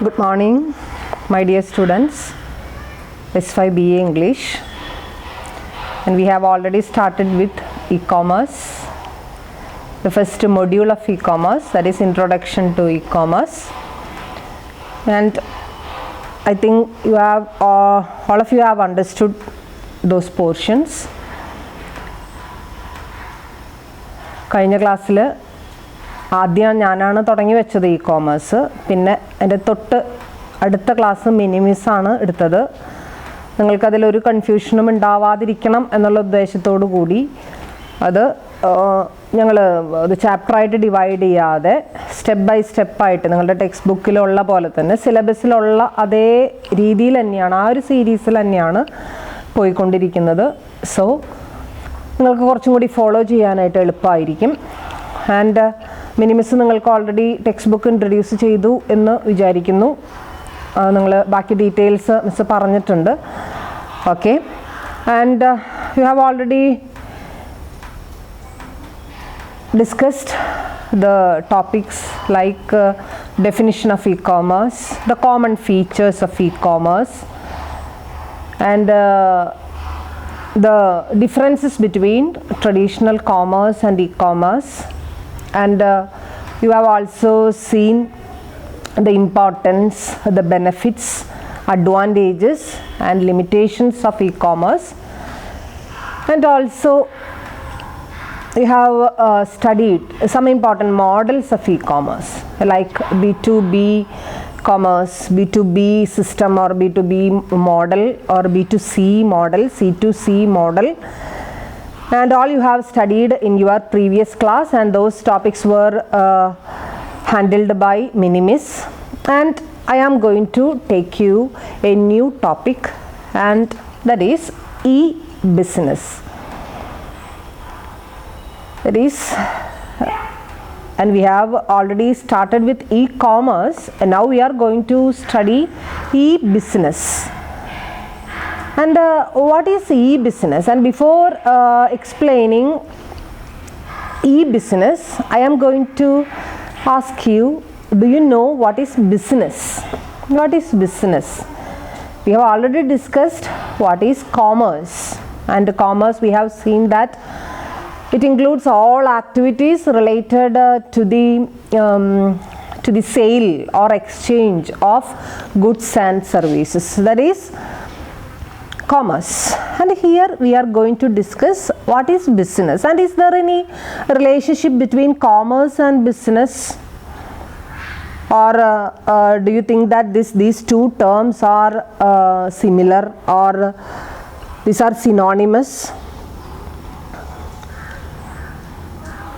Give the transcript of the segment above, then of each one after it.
Good morning, my dear students. S5 BA English, and we have already started with e-commerce, the first module of e-commerce, that is introduction to e-commerce. And I think you have all of you have understood those portions. കഴിഞ്ഞ ക്ലാസ്സിൽ ആദ്യം ഞാനാണ് തുടങ്ങി വെച്ചത് e-commerce. പിന്നെ എൻ്റെ തൊട്ട് അടുത്ത ക്ലാസ് മിനിമിസാണ് എടുത്തത്. നിങ്ങൾക്കതിലൊരു കൺഫ്യൂഷനും ഉണ്ടാവാതിരിക്കണം എന്നുള്ള ഉദ്ദേശത്തോടു കൂടി അത് ഞങ്ങൾ ഒരു ചാപ്റ്ററായിട്ട് ഡിവൈഡ് ചെയ്യാതെ സ്റ്റെപ്പ് ബൈ സ്റ്റെപ്പായിട്ട് നിങ്ങളുടെ ടെക്സ്റ്റ് ബുക്കിലുള്ള പോലെ തന്നെ സിലബസിലുള്ള അതേ രീതിയിൽ തന്നെയാണ്, ആ ഒരു സീരീസിൽ തന്നെയാണ് പോയിക്കൊണ്ടിരിക്കുന്നത്. സോ നിങ്ങൾക്ക് കുറച്ചും കൂടി ഫോളോ ചെയ്യാനായിട്ട് എളുപ്പമായിരിക്കും. ആൻഡ് മിനിമിസ് നിങ്ങൾക്ക് ഓൾറെഡി ടെക്സ്റ്റ് ബുക്ക് ഇൻട്രൊഡ്യൂസ് ചെയ്തു എന്ന് വിചാരിക്കുന്നു. നിങ്ങൾ ബാക്കി ഡീറ്റെയിൽസ് മിസ് പറഞ്ഞിട്ടുണ്ട്. Okay, and you have already discussed the topics like definition of e-commerce, the common features of e-commerce, and the differences between traditional commerce and e-commerce, and you have also seen the importance, the benefits, advantages and limitations of e-commerce, and also we have studied some important models of e-commerce like B2B commerce, B2B system or B2B model, or B2C model, C2C model, and all you have studied in your previous class, and those topics were handled by Minimis. And I am going to take you a new topic, and that is e-business. That is, and we have already started with e-commerce, and now we are going to study e-business. And what is e-business? And before explaining e-business, I am going to ask you, do you know what is business? What is business? We have already discussed what is commerce, and commerce we have seen that it includes all activities related to the sale or exchange of goods and services. That is commerce. And here we are going to discuss what is business, and is there any relationship between commerce and business, or do you think that these two terms are similar, or these are synonymous?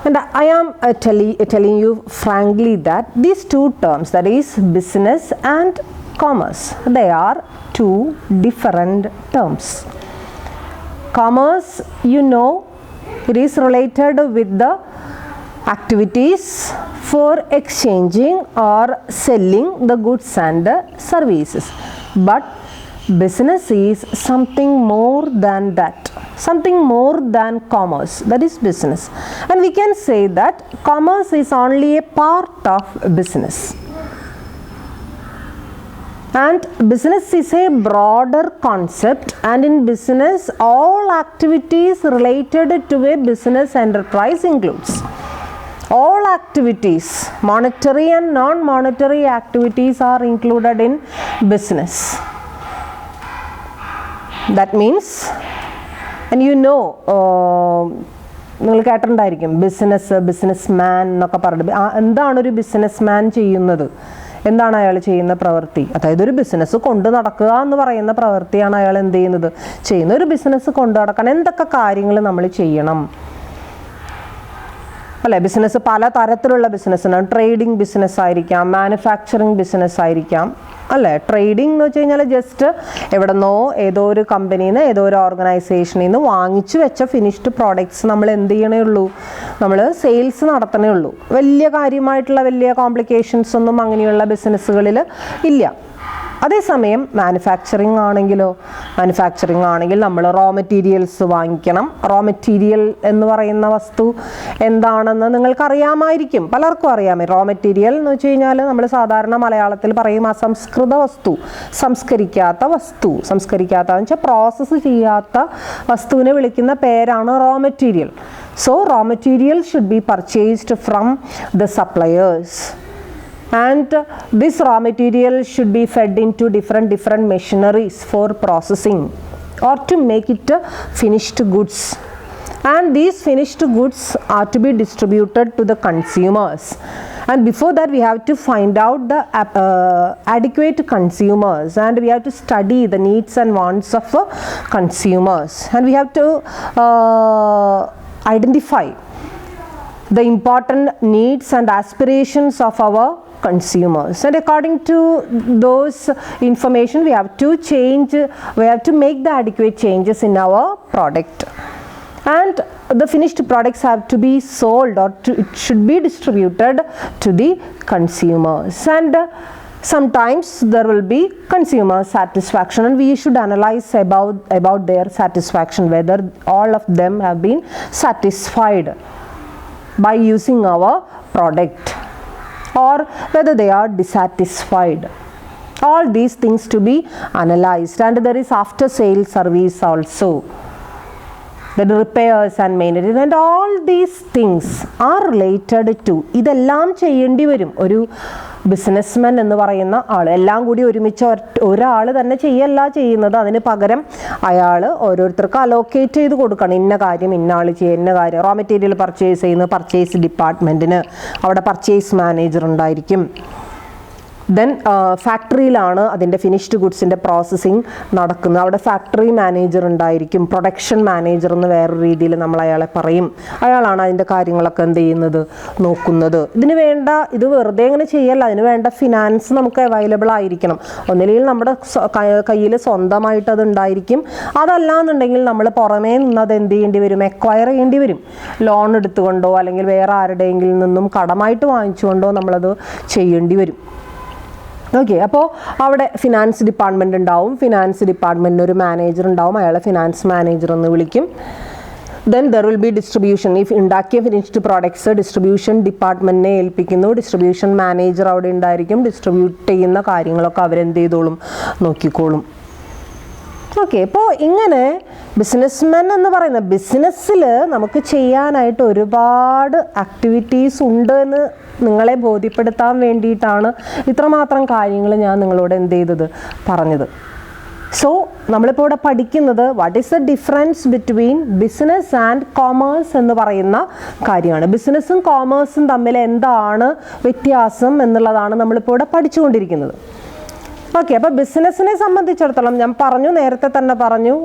And I am telling you frankly that these two terms, that is business and commerce, they are two different terms. Commerce, you know, it is related with the activities for exchanging or selling the goods and services. But business is something more than that, something more than commerce, that is business. And we can say that commerce is only a part of business, and business is a broader concept, and in business all activities related to a business enterprise includes all activities, monetary and non-monetary activities are included in business. That means, and you know, നിങ്ങൾ കേട്ടിട്ടുണ്ടായിരിക്കും business man എന്നൊക്കെ പറഞ്ഞിട്ട്. എന്താണ് ഒരു business man ചെയ്യുന്നത്? എന്താണ് അയാൾ ചെയ്യുന്ന പ്രവൃത്തി? അതായത് ഒരു ബിസിനസ് കൊണ്ട് നടക്കുക എന്ന് പറയുന്ന പ്രവൃത്തിയാണ് അയാൾ എന്ത് ചെയ്യുന്നത്, ചെയ്യുന്ന. ഒരു ബിസിനസ് കൊണ്ട് നടക്കാൻ എന്തൊക്കെ കാര്യങ്ങൾ നമ്മൾ ചെയ്യണം അല്ലേ? ബിസിനസ് പല തരത്തിലുള്ള ബിസിനസ് ഉണ്ട്. ട്രേഡിംഗ് ബിസിനസ് ആയിരിക്കാം, മാനുഫാക്ചറിങ് ബിസിനസ് ആയിരിക്കാം അല്ലേ? ട്രേഡിംഗ് എന്ന് വെച്ച് കഴിഞ്ഞാൽ ജസ്റ്റ് എവിടെന്നോ ഏതോ ഒരു കമ്പനിയിൽ നിന്ന് ഏതോ ഒരു ഓർഗനൈസേഷനിൽ നിന്ന് വാങ്ങിച്ചു വെച്ച ഫിനിഷ്ഡ് പ്രോഡക്ട്സ് നമ്മൾ എന്ത് ചെയ്യണേ ഉള്ളൂ, നമ്മൾ സെയിൽസ് നടത്തണേ ഉള്ളൂ. വലിയ കാര്യമായിട്ടുള്ള വലിയ കോംപ്ലിക്കേഷൻസ് ഒന്നും അങ്ങനെയുള്ള ബിസിനസ്സുകളിൽ ഇല്ല. അതേസമയം മാനുഫാക്ചറിങ് ആണെങ്കിൽ നമ്മൾ റോ മെറ്റീരിയൽസ് വാങ്ങിക്കണം. റോ മെറ്റീരിയൽ എന്ന് പറയുന്ന വസ്തു എന്താണെന്ന് നിങ്ങൾക്കറിയാമായിരിക്കും, പലർക്കും അറിയാമേ. റോ മെറ്റീരിയൽ എന്ന് വെച്ച് കഴിഞ്ഞാൽ നമ്മൾ സാധാരണ മലയാളത്തിൽ പറയും അസംസ്കൃത വസ്തു, സംസ്കരിക്കാത്ത എന്ന് വെച്ചാൽ പ്രോസസ്സ് ചെയ്യാത്ത വസ്തുവിനെ വിളിക്കുന്ന പേരാണ് raw material. So raw material should be purchased from the suppliers. And this raw material should be fed into different machineries for processing or to make it finished goods, and these finished goods are to be distributed to the consumers. And before that we have to find out the adequate consumers, and we have to study the needs and wants of consumers, and we have to identify the important needs and aspirations of our consumers, and according to those information we have to make the adequate changes in our product, and the finished products have to be sold or it should be distributed to the consumers. And sometimes there will be consumer satisfaction, and we should analyze about their satisfaction, whether all of them have been satisfied by using our product or whether they are dissatisfied. All these things to be analyzed, and there is after sale service also, the repairs and maintenance, and all these things are related to. ഇതെല്ലാം ചെയ്യേണ്ടി വരും ഒരു businessman എന്ന് പറയുന്ന ആൾ. എല്ലാം കൂടി ഒരുമിച്ച് ഒരാൾ തന്നെ ചെയ്യുന്നത്. അതിന് പകരം അയാൾ ഓരോരുത്തർക്ക് അലോക്കേറ്റ് ചെയ്ത് കൊടുക്കണം. ഇന്ന കാര്യം ഇന്ന ആൾ ചെയ്യുക, ഇന്ന കാര്യം. റോ മെറ്റീരിയൽ പർച്ചേസ് ചെയ്യുന്ന പർച്ചേസ് ഡിപ്പാർട്ട്മെൻറ്റിന് അവിടെ പർച്ചേസ് മാനേജർ ഉണ്ടായിരിക്കും. ദെൻ ഫാക്ടറിയിലാണ് അതിൻ്റെ ഫിനിഷ്ഡ് ഗുഡ്സിൻ്റെ പ്രോസസ്സിങ് നടക്കുന്നത്. അവിടെ ഫാക്ടറി മാനേജർ ഉണ്ടായിരിക്കും. പ്രൊഡക്ഷൻ മാനേജർ എന്ന് വേറൊരു രീതിയിൽ നമ്മൾ അയാളെ പറയും. അയാളാണ് അതിൻ്റെ കാര്യങ്ങളൊക്കെ എന്ത് ചെയ്യുന്നത്, നോക്കുന്നത്. ഇത് വെറുതെ ഇങ്ങനെ ചെയ്യല്ല, അതിന് വേണ്ട ഫിനാൻസ് നമുക്ക് അവൈലബിൾ ആയിരിക്കണം. ഒന്നില്ലെങ്കിൽ നമ്മുടെ കയ്യിൽ സ്വന്തമായിട്ട് അത് ഉണ്ടായിരിക്കും. അതല്ലാന്നുണ്ടെങ്കിൽ നമ്മൾ പുറമേ നിന്ന് അത് എന്ത് ചെയ്യേണ്ടി വരും, എക്വയർ ചെയ്യേണ്ടി വരും. ലോൺ എടുത്തുകൊണ്ടോ അല്ലെങ്കിൽ വേറെ ആരുടെയെങ്കിലും നിന്നും കടമായിട്ട് വാങ്ങിച്ചുകൊണ്ടോ നമ്മളത് ചെയ്യേണ്ടി വരും. ഓക്കെ, അപ്പോൾ അവിടെ ഫിനാൻസ് ഡിപ്പാർട്ട്മെൻറ്റ് ഉണ്ടാവും. ഫിനാൻസ് ഡിപ്പാർട്ട്മെൻറ്റിന് ഒരു മാനേജർ ഉണ്ടാവും. അയാളെ ഫിനാൻസ് മാനേജർ എന്ന് വിളിക്കും. Then there will be distribution. ഈ ഉണ്ടാക്കിയ ഫിനിഷ്ഡ് പ്രോഡക്ട്സ് ഡിസ്ട്രിബ്യൂഷൻ ഡിപ്പാർട്ട്മെൻറ്റിനെ ഏൽപ്പിക്കുന്നു. ഡിസ്ട്രിബ്യൂഷൻ മാനേജർ അവിടെ ഉണ്ടായിരിക്കും. ഡിസ്ട്രിബ്യൂട്ട് ചെയ്യുന്ന കാര്യങ്ങളൊക്കെ അവരെന്ത് ചെയ്തോളും, നോക്കിക്കോളും. ഓക്കെ, അപ്പോൾ ഇങ്ങനെ ബിസിനസ്മാൻ എന്ന് പറയുന്ന ബിസിനസ്സിൽ നമുക്ക് ചെയ്യാനായിട്ട് ഒരുപാട് ആക്ടിവിറ്റീസ് ഉണ്ട് എന്ന് നിങ്ങളെ ബോധ്യപ്പെടുത്താൻ വേണ്ടിയിട്ടാണ് ഇത്രമാത്രം കാര്യങ്ങൾ ഞാൻ നിങ്ങളോട് എന്ത് ചെയ്തത്, പറഞ്ഞത്. സോ നമ്മളിപ്പോൾ ഇവിടെ പഠിക്കുന്നത് what is the difference between business and commerce എന്ന് പറയുന്ന കാര്യമാണ്. ബിസിനസ്സും കോമേഴ്സും തമ്മിൽ എന്താണ് വ്യത്യാസം എന്നുള്ളതാണ് നമ്മളിപ്പോൾ ഇവിടെ പഠിച്ചുകൊണ്ടിരിക്കുന്നത്. ഓക്കെ, അപ്പോൾ ബിസിനസ്സിനെ സംബന്ധിച്ചിടത്തോളം ഞാൻ നേരത്തെ തന്നെ പറഞ്ഞു,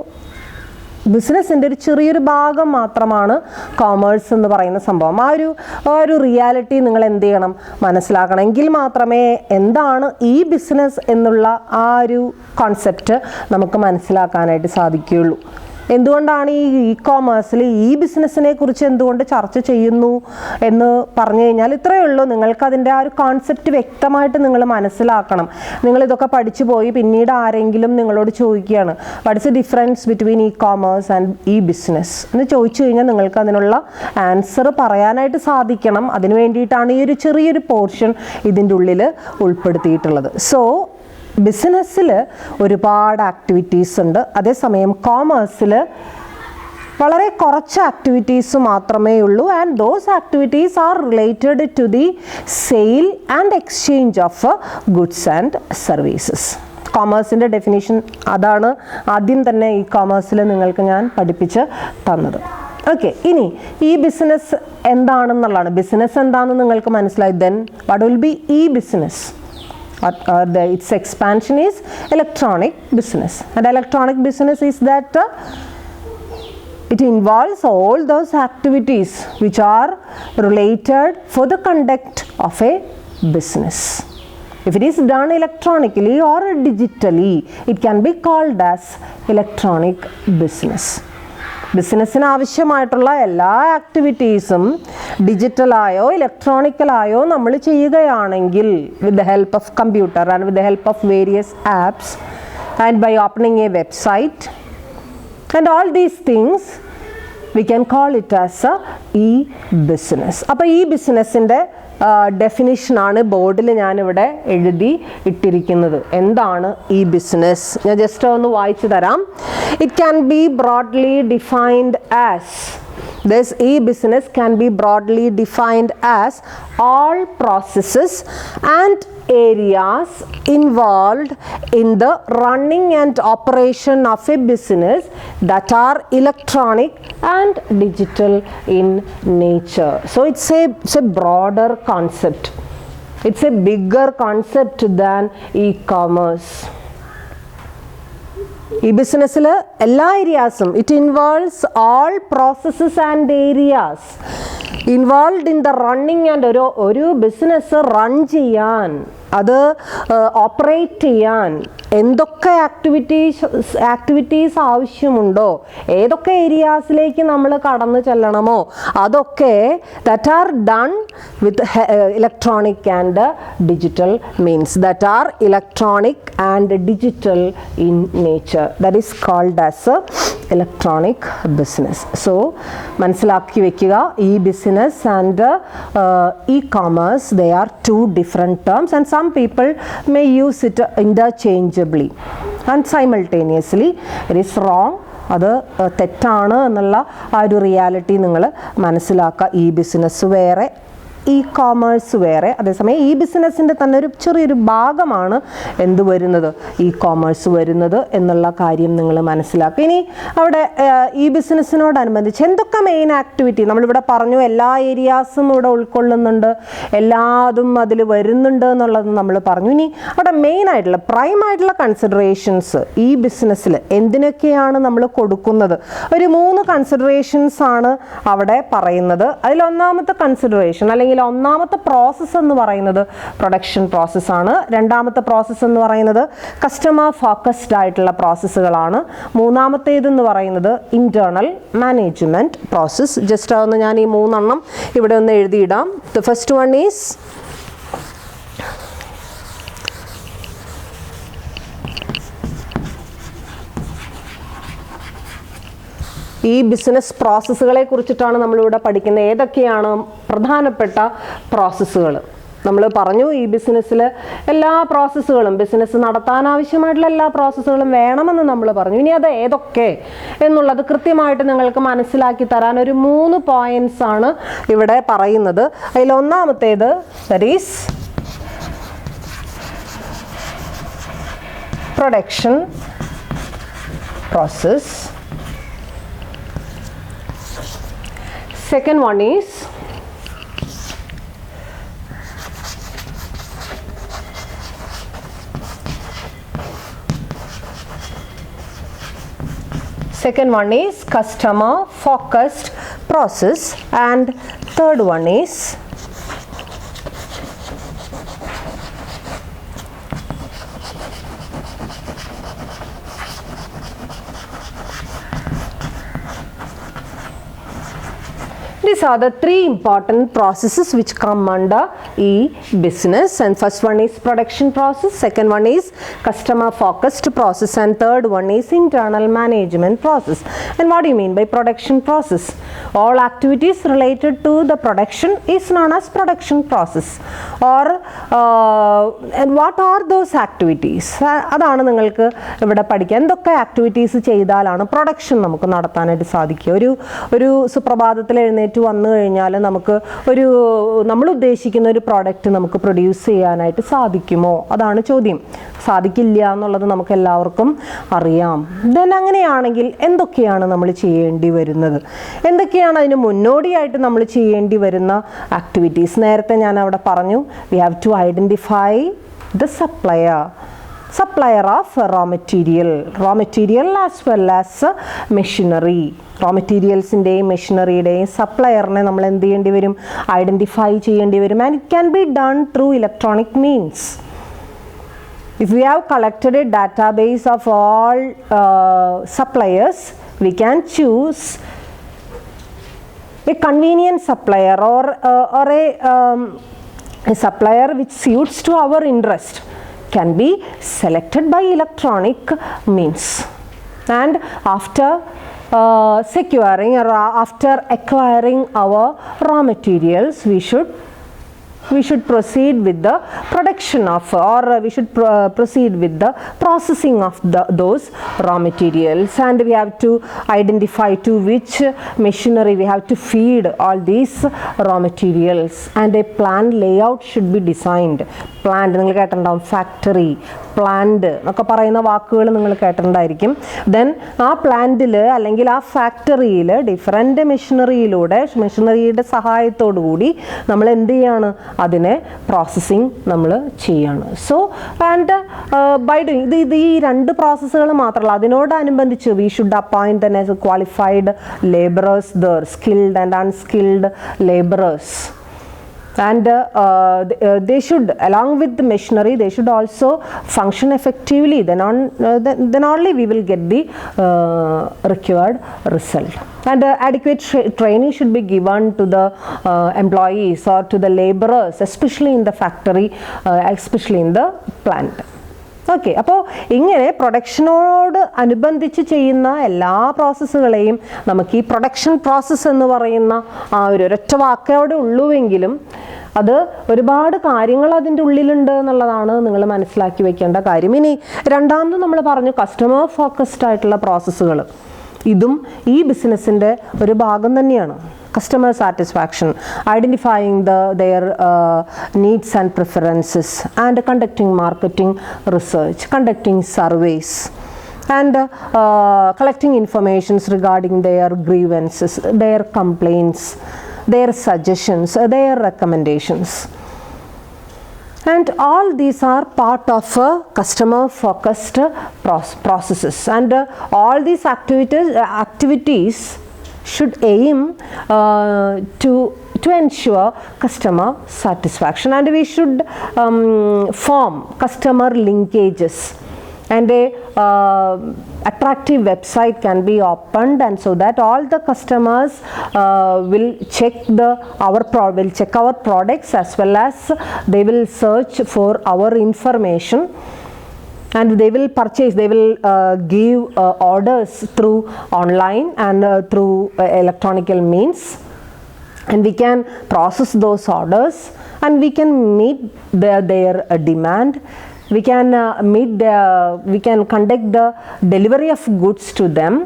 ബിസിനസ്സിൻ്റെ ഒരു ചെറിയൊരു ഭാഗം മാത്രമാണ് കോമേഴ്സ് എന്ന് പറയുന്ന സംഭവം. ആ ഒരു റിയാലിറ്റി നിങ്ങൾ എന്ത് ചെയ്യണം, മനസ്സിലാക്കണം. എങ്കിൽ മാത്രമേ എന്താണ് ഈ ബിസിനസ് എന്നുള്ള ആ ഒരു കോൺസെപ്റ്റ് നമുക്ക് മനസ്സിലാക്കാനായിട്ട് സാധിക്കുകയുള്ളൂ. എന്തുകൊണ്ടാണ് ഈ കോമേഴ്സിൽ ഈ ബിസിനസ്സിനെ കുറിച്ച് എന്തുകൊണ്ട് ചർച്ച ചെയ്യുന്നു എന്ന് പറഞ്ഞു കഴിഞ്ഞാൽ ഇത്രയേ ഉള്ളൂ. നിങ്ങൾക്കതിൻ്റെ ആ ഒരു കോൺസെപ്റ്റ് വ്യക്തമായിട്ട് നിങ്ങൾ മനസ്സിലാക്കണം. നിങ്ങളിതൊക്കെ പഠിച്ചു പോയി പിന്നീട് ആരെങ്കിലും നിങ്ങളോട് ചോദിക്കുകയാണ് what is the difference between ഈ കോമേഴ്സ് ആൻഡ് ഈ ബിസിനസ് എന്ന് ചോദിച്ചു കഴിഞ്ഞാൽ നിങ്ങൾക്ക് അതിനുള്ള ആൻസർ പറയാനായിട്ട് സാധിക്കണം. അതിനു വേണ്ടിയിട്ടാണ് ഈ ഒരു ചെറിയൊരു പോർഷൻ ഇതിൻ്റെ ഉള്ളിൽ ഉൾപ്പെടുത്തിയിട്ടുള്ളത്. സോ ബിസിനസ്സിൽ ഒരുപാട് ആക്ടിവിറ്റീസ് ഉണ്ട്. അതേസമയം കോമേഴ്സിൽ വളരെ കുറച്ച് ആക്ടിവിറ്റീസ് മാത്രമേ ഉള്ളൂ. And those activities are related to the sale and exchange of goods and services. കോമേഴ്സിൻ്റെ ഡെഫിനിഷൻ അതാണ് ആദ്യം തന്നെ ഈ കോമേഴ്സിൽ നിങ്ങൾക്ക് ഞാൻ പഠിപ്പിച്ച് തന്നത്. ഓക്കെ, ഇനി ഈ ബിസിനസ് എന്താണെന്നുള്ളതാണ്. ബിസിനസ് എന്താണെന്ന് നിങ്ങൾക്ക് മനസ്സിലായി. ദെൻ വാട്ട് വിൽ ബി ഈ business? Its expansion is electronic business, and electronic business is that it involves all those activities which are related for the conduct of a business. If it is done electronically or digitally, it can be called as electronic business. ബിസിനസ്സിന് ആവശ്യമായിട്ടുള്ള എല്ലാ ആക്ടിവിറ്റീസും ഡിജിറ്റലായോ ഇലക്ട്രോണിക്കലായോ നമ്മൾ ചെയ്യുകയാണെങ്കിൽ with the help of computer and with the help of various apps and by opening a website and all these things we can call it as a e-business. അപ്പോൾ ഈ ബിസിനസ്സിൻ്റെ ഡെഫിനിഷനാണ് ബോർഡിൽ ഞാനിവിടെ എഴുതി ഇട്ടിരിക്കുന്നത്. എന്താണ് ഈ ബിസിനസ്? ഞാൻ ജസ്റ്റ് ഒന്ന് വായിച്ചു തരാം. It can be broadly defined as This e-business can be broadly defined as all processes and areas involved in the running and operation of a business that are electronic and digital in nature. So it's a broader concept. It's a bigger concept than e-commerce. ഈ ബിസിനസ്സിൽ എല്ലാ ഏരിയാസും it involves all processes and areas involved in the running and ഒരു business run ചെയ്യാൻ, അത് operate ചെയ്യാൻ എന്തൊക്കെ activities ആവശ്യമുണ്ടോ, ഏതൊക്കെ ഏരിയാസിലേക്ക് നമ്മൾ കടന്നു ചെല്ലണമോ അതൊക്കെ that are done with electronic and digital means, that are electronic and digital in nature, that is called as electronic business. So മനസ്സിലാക്കി വെക്കുക, ഈ business and e-commerce, they are two different terms and some people may use it interchangeably and simultaneously. It is wrong. അത് തെറ്റാണ് എന്നുള്ള ആ ഒരു reality നിങ്ങൾ മനസ്സിലാക്കുക. ഈ ബിസിനസ് വേറെ, ഇ-കോമേഴ്സ് വേറെ. അതേസമയം ഈ ബിസിനസ്സിൻ്റെ തന്നെ ഒരു ചെറിയൊരു ഭാഗമാണ് എന്ത് വരുന്നത്, ഇ-കോമേഴ്സ് വരുന്നത് എന്നുള്ള കാര്യം നിങ്ങൾ മനസ്സിലാക്കുക. ഇനി അവിടെ ഈ ബിസിനസ്സിനോടനുബന്ധിച്ച് എന്തൊക്കെ മെയിൻ ആക്ടിവിറ്റി നമ്മളിവിടെ പറഞ്ഞു, എല്ലാ ഏരിയാസും ഇവിടെ ഉൾക്കൊള്ളുന്നുണ്ട്, എല്ലാതും അതിൽ വരുന്നുണ്ട് എന്നുള്ളത് നമ്മൾ പറഞ്ഞു. ഇനി അവിടെ മെയിൻ ആയിട്ടുള്ള പ്രൈം ആയിട്ടുള്ള കൺസിഡറേഷൻസ് ഈ ബിസിനസ്സിൽ എന്തിനൊക്കെയാണ് നമ്മൾ കൊടുക്കുന്നത്, ഒരു 3 കൺസിഡറേഷൻസ് ആണ് അവിടെ പറയുന്നത്. അതിലൊന്നാമത്തെ കൺസിഡറേഷൻ അല്ലെങ്കിൽ ഒന്നാമത്തെ പ്രോസസ്സ് എന്ന് പറയുന്നത് പ്രൊഡക്ഷൻ പ്രോസസ്സാണ്. രണ്ടാമത്തെ പ്രോസസ്സ് എന്ന് പറയുന്നത് കസ്റ്റമർ ഫോക്കസ്ഡ് ആയിട്ടുള്ള പ്രോസസ്സുകളാണ്. മൂന്നാമത്തേതെന്ന് പറയുന്നത് ഇന്റേണൽ മാനേജ്മെന്റ് പ്രോസസ്സ്. ജസ്റ്റ് അതൊന്ന് ഞാൻ ഈ 3 എണ്ണം ഇവിടെ ഒന്ന് എഴുതിയിടാം. ദ ഫസ്റ്റ് വൺ ഈസ് ഈ ബിസിനസ് പ്രോസസ്സുകളെ കുറിച്ചിട്ടാണ് നമ്മളിവിടെ പഠിക്കുന്നത്. ഏതൊക്കെയാണ് പ്രധാനപ്പെട്ട പ്രോസസ്സുകൾ നമ്മൾ പറഞ്ഞു. ഈ ബിസിനസ്സിൽ എല്ലാ പ്രോസസ്സുകളും, ബിസിനസ് നടത്താൻ ആവശ്യമായിട്ടുള്ള എല്ലാ പ്രോസസ്സുകളും വേണമെന്ന് നമ്മൾ പറഞ്ഞു. ഇനി അത് ഏതൊക്കെ എന്നുള്ളത് കൃത്യമായിട്ട് നിങ്ങൾക്ക് മനസ്സിലാക്കി തരാൻ ഒരു 3 പോയിന്റ്സ് ആണ് ഇവിടെ പറയുന്നത്. അതിലൊന്നാമത്തേത് that is production process. Second one is customer focused process and third one is these are the 3 important processes which come under e-business, and first one is production process, second one is customer focused process, and third one is internal management process. And what do you mean by production process? All activities related to the production is known as production process. Or and what are those activities? അതാണ് നിങ്ങൾക്ക് ഇവിടെ പഠിക്കാൻ. എന്തൊക്കെ activities ചെയ്താലാണ് production നമുക്ക് നടത്താനായിട്ട് സാധിക്കുക? ഒരു സുപ്രഭാതത്തിൽ എഴുന്നേറ്റ് വന്നു കഴിഞ്ഞാൽ നമുക്ക് നമ്മൾ ഉദ്ദേശിക്കുന്ന ഒരു പ്രോഡക്റ്റ് നമുക്ക് പ്രൊഡ്യൂസ് ചെയ്യാനായിട്ട് സാധിക്കുമോ? അതാണ് ചോദ്യം. സാധിക്കില്ല എന്നുള്ളത് നമുക്ക് എല്ലാവർക്കും അറിയാം. ദെൻ അങ്ങനെയാണെങ്കിൽ എന്തൊക്കെയാണ് നമ്മൾ ചെയ്യേണ്ടി വരുന്നത്? എന്തൊക്കെയാണ് അതിന് മുന്നോടിയായിട്ട് നമ്മൾ ചെയ്യേണ്ടി വരുന്ന ആക്ടിവിറ്റീസ്? നേരത്തെ ഞാൻ അവിടെ പറഞ്ഞു, we have to identify the supplier of raw material as well as machinery. raw materialsൻ്റെയും മെഷീനറിയുടെയും സപ്ലയറിനെ നമ്മൾ എന്ത് ചെയ്യേണ്ടി വരും? ഐഡൻറ്റിഫൈ ചെയ്യേണ്ടി വരും. And it can be done through electronic means. If we have collected a database of all suppliers, we can choose a convenient supplier or a supplier which suits to our interest can be selected by electronic means. And after securing or after acquiring our raw materials, we should proceed with the production of, or we should proceed with the processing of those raw materials, and we have to identify to which machinery we have to feed all these raw materials, and a plant layout should be designed. Plant, നിങ്ങൾ കേട്ടിട്ടുണ്ടാവും, factory, plant എന്നൊക്കെ പറയുന്ന വാക്കുകൾ നിങ്ങൾ കേട്ടിട്ടുണ്ടായിരിക്കും. Then ആ പ്ലാന്റിൽ അല്ലെങ്കിൽ ആ ഫാക്ടറിയിൽ ഡിഫറെൻറ്റ് മെഷീനറിയുടെ സഹായത്തോടു കൂടി നമ്മൾ എന്ത് ചെയ്യാണ്, അതിനെ പ്രോസസ്സിങ് നമ്മൾ ചെയ്യാണ്. സോ ആൻഡ് ബൈ ഡൂയിങ് ഇത് ഈ രണ്ട് പ്രോസസ്സുകൾ മാത്രമല്ല, അതിനോടനുബന്ധിച്ച് വി ഷുഡ് അപ്പോയിൻറ്റ് തന്നെ qualified labourers there, skilled and unskilled labourers. And they should, along with the machinery, they should also function effectively. Then only we will get the required result. And adequate training should be given to the employees or to the laborers, especially in the factory, especially in the plant. Okay, അപ്പോൾ ഇങ്ങനെ പ്രൊഡക്ഷനോട് അനുബന്ധിച്ച് ചെയ്യുന്ന എല്ലാ പ്രോസസ്സുകളെയും നമുക്ക് ഈ production process എന്ന് പറയുന്ന ആ ഒരൊറ്റ വാക്കോടെ ഉള്ളുവെങ്കിലും അത് ഒരുപാട് കാര്യങ്ങൾ അതിൻ്റെ ഉള്ളിലുണ്ട് എന്നുള്ളതാണ് നിങ്ങൾ മനസ്സിലാക്കി വെക്കേണ്ട കാര്യം. ഇനി രണ്ടാമത് നമ്മൾ പറഞ്ഞു കസ്റ്റമർ ഫോക്കസ്ഡ് ആയിട്ടുള്ള പ്രോസസ്സുകൾ. ഇതും ഈ ബിസിനസ്സിൻ്റെ ഒരു ഭാഗം തന്നെയാണ്. Customer satisfaction, identifying their needs and preferences, and conducting marketing research, conducting surveys, and collecting informations regarding their grievances, their complaints, their suggestions, their recommendations. And all these are part of customer focused processes, and all these activities should aim to ensure customer satisfaction, and we should form customer linkages, and a attractive website can be opened, and so that all the customers will check our products, as well as they will search for our information, and they will purchase, they will give orders through online and through electronical means, and we can process those orders, and we can meet their demand. We can we can conduct the delivery of goods to them,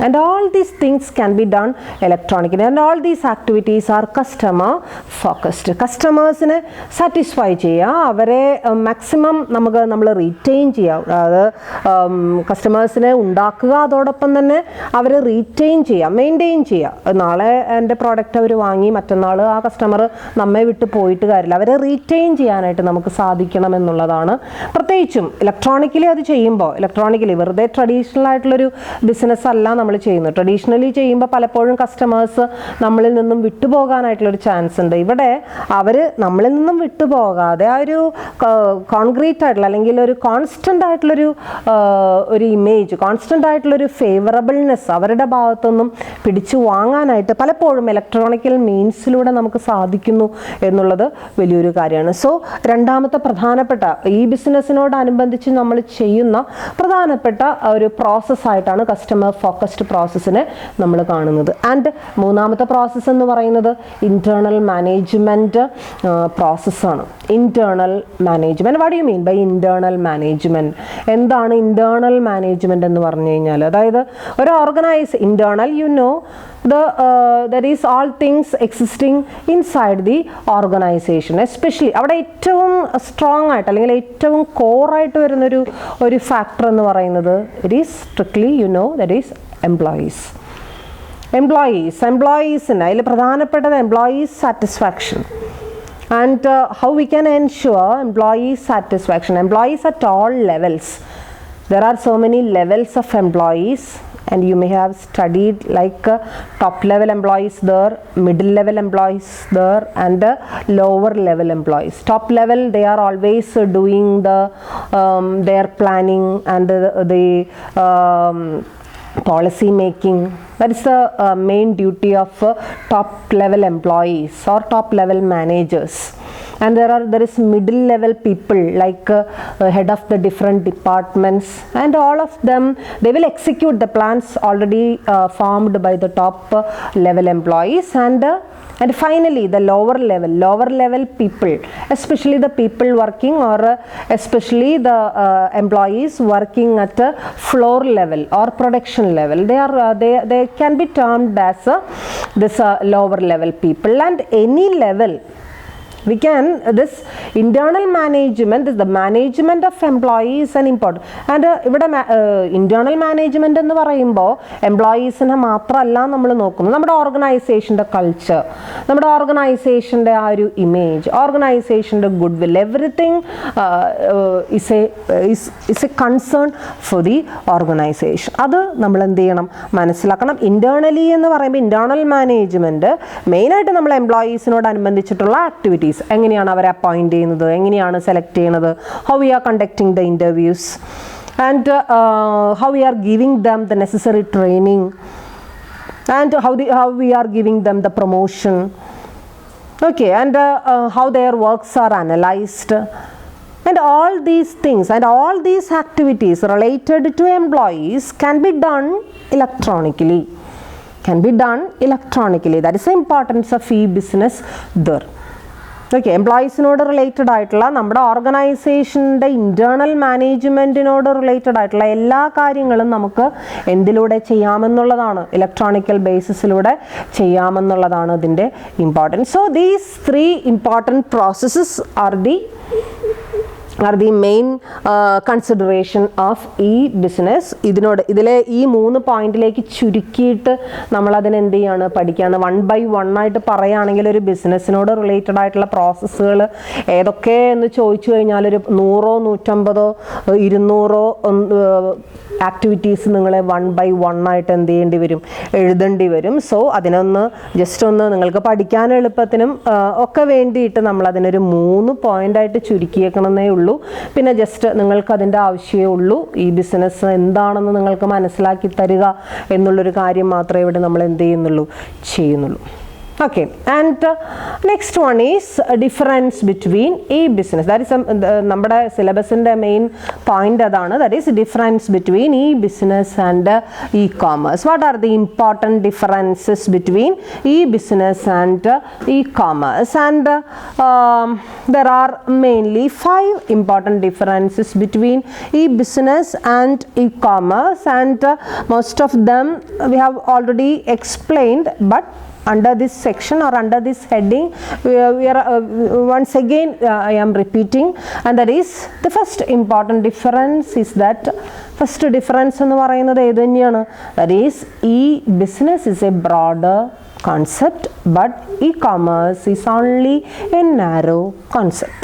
and all these things can be done electronically, and all these activities are customer focused. Customersനെ satisfy ചെയ്യുക, അവരെ maximum നമ്മൾ retain ചെയ്യുക, അത് കസ്റ്റമേഴ്സിനെ ഉണ്ടാക്കുക, അതോടൊപ്പം തന്നെ അവരെ റീറ്റെയിൻ ചെയ്യുക, മെയിൻറ്റെയിൻ ചെയ്യുക. നാളെ എൻ്റെ പ്രോഡക്റ്റ് അവർ വാങ്ങി മറ്റന്നാൾ ആ കസ്റ്റമർ നമ്മെ വിട്ട് പോയിട്ട് കാര്യമില്ല, അവരെ റീറ്റെയിൻ ചെയ്യാനായിട്ട് നമുക്ക് സാധിക്കണം എന്നുള്ളതാണ്. പ്രത്യേകിച്ചും ഇലക്ട്രോണിക്കലി അത് ചെയ്യുമ്പോൾ, ഇലക്ട്രോണിക്കലി വെറുതെ ട്രഡീഷണൽ ആയിട്ടുള്ളൊരു ബിസിനസ് അല്ല നമ്മൾ ചെയ്യുന്നത്. ട്രഡീഷണലി ചെയ്യുമ്പോൾ പലപ്പോഴും കസ്റ്റമേഴ്സ് നമ്മളിൽ നിന്നും വിട്ടുപോകാനായിട്ടുള്ളൊരു ചാൻസ് ഉണ്ട്. ഇവിടെ അവർ നമ്മളിൽ നിന്നും വിട്ടുപോകാതെ ആ ഒരു കോൺക്രീറ്റ് ആയിട്ടുള്ള അല്ലെങ്കിൽ ഒരു കോൺസ്റ്റൻ്റ് ആയിട്ടുള്ളൊരു ഇമേജ്, കോൺസ്റ്റൻ്റ് ആയിട്ടുള്ളൊരു ഫേവറബിൾനെസ് അവരുടെ ഭാഗത്തുനിന്നും പിടിച്ചു വാങ്ങാനായിട്ട് പലപ്പോഴും ഇലക്ട്രോണിക്കൽ മീൻസിലൂടെ നമുക്ക് സാധിക്കുന്നു എന്നുള്ളത് വലിയൊരു കാര്യമാണ്. സോ രണ്ടാമത്തെ പ്രധാനപ്പെട്ട ഈ ബിസിനസ്സിനോടനുബന്ധിച്ച് നമ്മൾ ചെയ്യുന്ന പ്രധാനപ്പെട്ട ഒരു പ്രോസസ്സായിട്ടാണ് കസ്റ്റമർ ഫോക്കസ്ഡ് പ്രോസസ്സിനെ നമ്മൾ കാണുന്നത്. ആൻഡ് മൂന്നാമത്തെ പ്രോസസ്സ് എന്ന് പറയുന്നത് ഇന്റേണൽ മാനേജ്മെൻറ്റ് പ്രോസസ്സാണ്. Internal management, what you mean by internal management? എന്താണ് ഇന്റേണൽ മാനേജ്മെൻറ്റ് എന്ന് പറഞ്ഞു കഴിഞ്ഞാൽ, അതായത് ഒരു internal you know that is all things existing inside the organization, especially അവിടെ ഏറ്റവും സ്ട്രോങ് ആയിട്ട് അല്ലെങ്കിൽ ഏറ്റവും കോറായിട്ട് വരുന്നൊരു ഫാക്ടർ എന്ന് പറയുന്നത് it is strictly you know that is എംപ്ലോയീസിന് അതിൽ പ്രധാനപ്പെട്ടത് employees satisfaction. And how we can ensure employee satisfaction? Employees at all levels. There are so many levels of employees, and you may have studied like top level employees there, middle level employees there, and lower level employees. Top level, they are always doing their planning and policy making. That is the main duty of top level employees or top level managers. And there is middle level people like head of the different departments, and all of them, they will execute the plans already formed by the top level employees. And finally the lower level people, especially the people working or especially the employees working at a floor level or production level, they can be termed as this lower level people. And any level we can, this internal management, the management of employees and important. And ഇവിടെ internal management എന്ന് പറയുമ്പോൾ എംപ്ലോയീസിനെ മാത്രമല്ല നമ്മൾ നോക്കുന്നത്, നമ്മുടെ ഓർഗനൈസേഷൻ്റെ culture, നമ്മുടെ ഓർഗനൈസേഷൻ്റെ ആ ഒരു ഇമേജ്, ഓർഗനൈസേഷൻ്റെ good will, everything is a concern for the organisation. അത് നമ്മൾ എന്ത് ചെയ്യണം, മനസ്സിലാക്കണം. ഇന്റേണലി എന്ന് പറയുമ്പോൾ ഇന്റേണൽ മാനേജ്മെൻറ്റ് മെയിനായിട്ട് നമ്മൾ എംപ്ലോയീസിനോടനുബന്ധിച്ചിട്ടുള്ള ആക്ടിവിറ്റീസ്, എങ്ങനെയാണ് അവരെ അപ്പോയിൻറ്റ് ചെയ്യുന്നത്, എങ്ങനെയാണ് സെലക്ട് ചെയ്യുന്നത്, how we R conducting the interviews, and how we are giving them the necessary training, and how we are giving them the promotion, okay, and how their works are analyzed, and all these things and all these activities related to employees can be done electronically. That is the importance of e-business there. Okay, എംപ്ലോയീസിനോട് related ആയിട്ടുള്ള നമ്മുടെ ഓർഗനൈസേഷൻ്റെ internal മാനേജ്മെൻറ്റിനോട് related ആയിട്ടുള്ള എല്ലാ കാര്യങ്ങളും നമുക്ക് എന്തിലൂടെ ചെയ്യാമെന്നുള്ളതാണ്, electronical ബേസിസിലൂടെ ചെയ്യാമെന്നുള്ളതാണ് ഇതിൻ്റെ importance. So these 3 important processes are the main consideration of e-business. ഇതിലെ ഈ 3 പോയിന്റിലേക്ക് ചുരുക്കിയിട്ട് നമ്മളതിന് എന്ത് ചെയ്യാണ്, പഠിക്കുകയാണ്. 1 by 1 ആയിട്ട് പറയുകയാണെങ്കിൽ ഒരു ബിസിനസ്സിനോട് റിലേറ്റഡ് ആയിട്ടുള്ള പ്രോസസ്സുകൾ ഏതൊക്കെ എന്ന് ചോദിച്ചു കഴിഞ്ഞാൽ ഒരു 100, 150, 200 ആക്ടിവിറ്റീസ് നിങ്ങളെ 1 by 1 ആയിട്ട് എന്ത് ചെയ്യേണ്ടി വരും, എഴുതേണ്ടി വരും. സോ അതിനൊന്ന് ജസ്റ്റ് ഒന്ന് നിങ്ങൾക്ക് പഠിക്കാൻ എളുപ്പത്തിനും ഒക്കെ വേണ്ടിയിട്ട് നമ്മളതിനൊരു 3 പോയിൻ്റായിട്ട് ചുരുക്കിയേക്കണമെന്നേ ഉള്ളൂ. പിന്നെ ജസ്റ്റ് നിങ്ങൾക്ക് അതിൻ്റെ ആവശ്യമേ ഉള്ളൂ. ഈ ബിസിനസ് എന്താണെന്ന് നിങ്ങൾക്ക് മനസ്സിലാക്കി തരിക എന്നുള്ളൊരു കാര്യം മാത്രമേ ഇവിടെ നമ്മൾ എന്ത് ചെയ്യുന്നുള്ളൂ. Okay, and next one is difference between e-business. That is നമ്മുടെ സിലബസിൻ്റെ മെയിൻ പോയിന്റ് അതാണ്. That is difference between e-business and e-commerce. What are the important differences between e-business and e-commerce? And there are mainly 5 important differences between e-business and e-commerce, and most of them we have already explained, but under this section or under this heading we are once again I am repeating, and that is the first important difference is that first difference എന്ന് പറയുന്നത് ഏത് തന്നെയാണ്, that is e-business is a broader concept but e-commerce is only a narrow concept.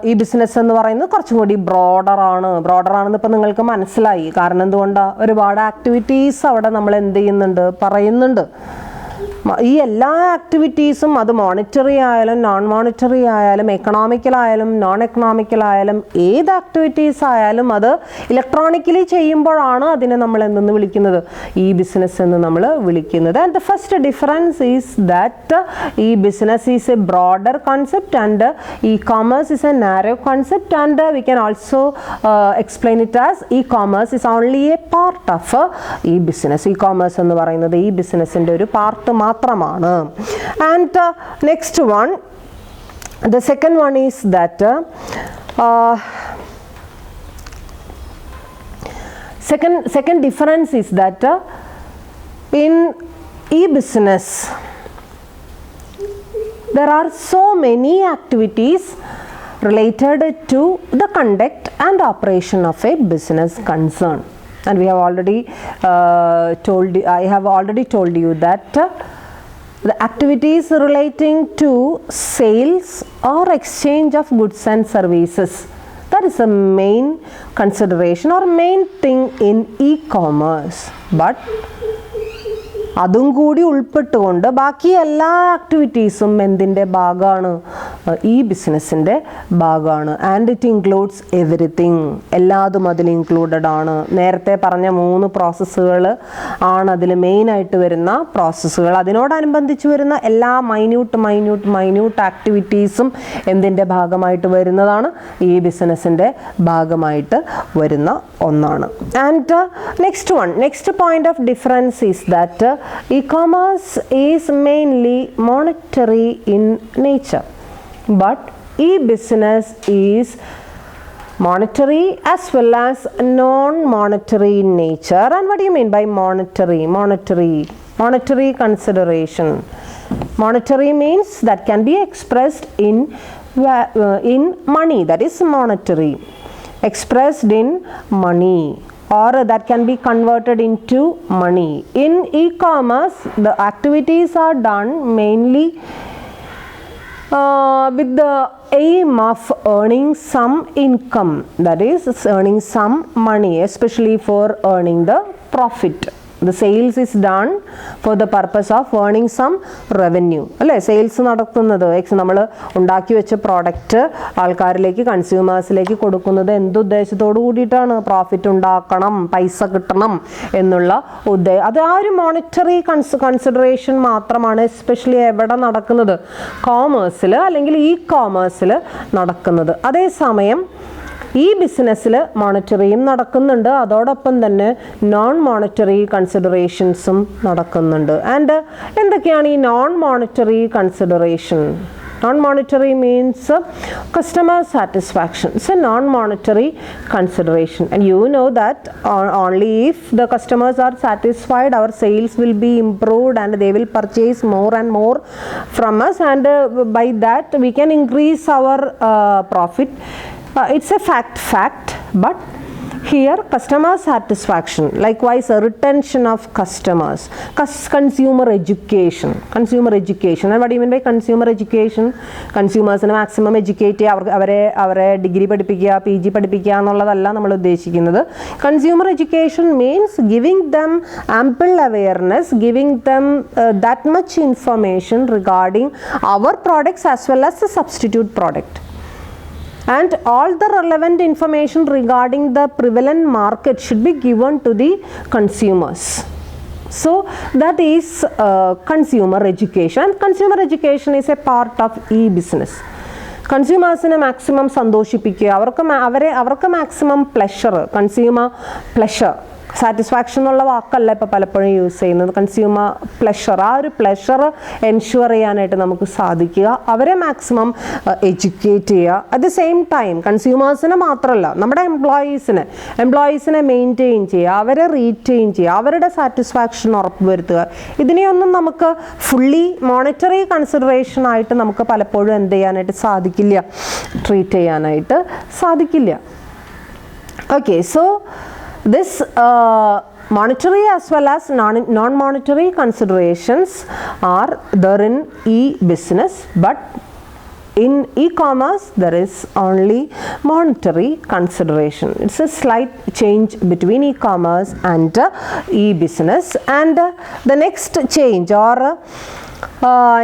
ഈ business എന്ന് പറയുന്നത് കുറച്ചും കൂടി ബ്രോഡറാണെന്ന് ഇപ്പം നിങ്ങൾക്ക് മനസ്സിലായി. കാരണം എന്തുകൊണ്ടാണ്, ഒരുപാട് ആക്ടിവിറ്റീസ് അവിടെ നമ്മൾ എന്ത് ചെയ്യുന്നുണ്ട്, പറയുന്നുണ്ട്. ഈ എല്ലാ ആക്ടിവിറ്റീസും അത് മോണിറ്ററി ആയാലും നോൺ മോണിറ്ററി ആയാലും എക്കണോമിക്കലായാലും നോൺ എക്കണോമിക്കലായാലും ഏത് ആക്ടിവിറ്റീസ് ആയാലും അത് ഇലക്ട്രോണിക്കലി ചെയ്യുമ്പോഴാണ് അതിനെ നമ്മൾ എന്തെന്ന് വിളിക്കുന്നത്, ഈ ബിസിനസ് എന്ന് നമ്മൾ വിളിക്കുന്നത്. And the first difference is that e business is a broader concept and e commerce is a narrow concept, and we can also explain it as e commerce is only a part of e business. E commerce എന്ന് പറയുന്നത് ഈ ബിസിനസ്സിൻ്റെ ഒരു part മാത്രമാണ്. And next one, the second one is that second difference is that in e-business there are so many activities related to the conduct and operation of a business concern, and we have already I have already told you that the activities relating to sales or exchange of goods and services, that is a main consideration or main thing in e-commerce. But അതും കൂടി ഉൾപ്പെട്ടുകൊണ്ട് ബാക്കി എല്ലാ ആക്ടിവിറ്റീസും എന്തിൻ്റെ ഭാഗമാണ്, ഈ ബിസിനസ്സിൻ്റെ ഭാഗമാണ്. ആൻഡ് ഇറ്റ് ഇൻക്ലൂഡ്സ് എവറിത്തിങ്, എല്ലാതും അതിൽ ഇൻക്ലൂഡഡ് ആണ്. നേരത്തെ പറഞ്ഞ 3 പ്രോസസ്സുകൾ ആണ് അതിൽ മെയിനായിട്ട് വരുന്ന പ്രോസസ്സുകൾ. അതിനോടനുബന്ധിച്ച് വരുന്ന എല്ലാ മൈന്യൂട്ട് ആക്ടിവിറ്റീസും എന്തിൻ്റെ ഭാഗമായിട്ട് വരുന്നതാണ്? ഈ ബിസിനസ്സിൻ്റെ ഭാഗമായിട്ട് വരുന്ന ഒന്നാണ്. And next point of difference is that e-commerce is mainly monetary in nature, but e-business is monetary as well as non-monetary in nature. And what do you mean by monetary consideration? Monetary means that can be expressed in money, that is monetary, expressed in money, or that can be converted into money. In e-commerce, the activities are done mainly with the aim of earning some income, that is earning some money, especially for earning the profit. The sales is done for the purpose of earning some revenue. അല്ലേ, sales നടത്തുന്നത് നമ്മൾ ഉണ്ടാക്കി വെച്ച product ആൾക്കാരിലേക്ക്, കൺസ്യൂമേഴ്സിലേക്ക് കൊടുക്കുന്നത് എന്തുദ്ദേശത്തോടു കൂടിയിട്ടാണ്? Profit ഉണ്ടാക്കണം, പൈസ കിട്ടണം എന്നുള്ള ഉദ്ദേശം. അത് ആ ഒരു മോണിറ്ററി കൺസിഡറേഷൻ മാത്രമാണ് എസ്പെഷ്യലി എവിടെ നടക്കുന്നത്? കോമേഴ്സിൽ അല്ലെങ്കിൽ ഇ-കോമേഴ്സിൽ നടക്കുന്നത്. അതേസമയം ഈ ബിസിനസ്സിൽ മോണിറ്ററിയും നടക്കുന്നുണ്ട്, അതോടൊപ്പം തന്നെ നോൺ മോണിറ്ററി കൺസിഡറേഷൻസും നടക്കുന്നുണ്ട്. ആൻഡ് എന്തൊക്കെയാണ് ഈ non monetary consideration? Non-monetary means customer satisfaction. It's a non-monetary consideration, and you know that only if the customers are satisfied, our sales will be improved and they will purchase more and more from us, and by that we can increase our profit. It's a fact, but here customer satisfaction, likewise a retention of customers, consumer education. And what do you mean by consumer education? Consumers maximum educate അവരെ degree പഠിപ്പിക്കുക, PG പഠിപ്പിക്കുക എന്നുള്ളതല്ല നമ്മൾ ഉദ്ദേശിക്കുന്നത്. Consumer education means giving them ample awareness, giving them that much information regarding our products as well as the substitute product, and all the relevant information regarding the prevalent market should be given to the consumers. So that is consumer education, and consumer education is a part of e-business. കൺസ്യൂമേഴ്സിനെ maximum സന്തോഷിപ്പിക്കുക, അവർക്ക് maximum consumer pleasure, satisfaction എന്നുള്ള വാക്കല്ല ഇപ്പോൾ പലപ്പോഴും use ചെയ്യുന്നത്. Consumer pleasure, ആ ഒരു പ്ലഷർ എൻഷുർ ചെയ്യാനായിട്ട് നമുക്ക് സാധിക്കുക, അവരെ മാക്സിമം എഡ്യൂക്കേറ്റ് ചെയ്യുക. അറ്റ് ദ സെയിം ടൈം കൺസ്യൂമേഴ്സിനെ മാത്രമല്ല, നമ്മുടെ എംപ്ലോയീസിനെ മെയിൻറ്റെയിൻ ചെയ്യുക, അവരെ റീറ്റെയിൻ ചെയ്യുക, അവരുടെ സാറ്റിസ്ഫാക്ഷൻ ഉറപ്പുവരുത്തുക. ഇതിനെയൊന്നും നമുക്ക് ഫുള്ളി മോണിറ്ററി കൺസിഡറേഷൻ ആയിട്ട് നമുക്ക് പലപ്പോഴും എന്ത് ചെയ്യാനായിട്ട് സാധിക്കില്ല, ട്രീറ്റ് ചെയ്യാനായിട്ട് സാധിക്കില്ല. Okay, so this monetary as well as non-monetary considerations are there in e-business, but in e-commerce there is only monetary consideration. It's a slight change between e-commerce and e-business. And the next change or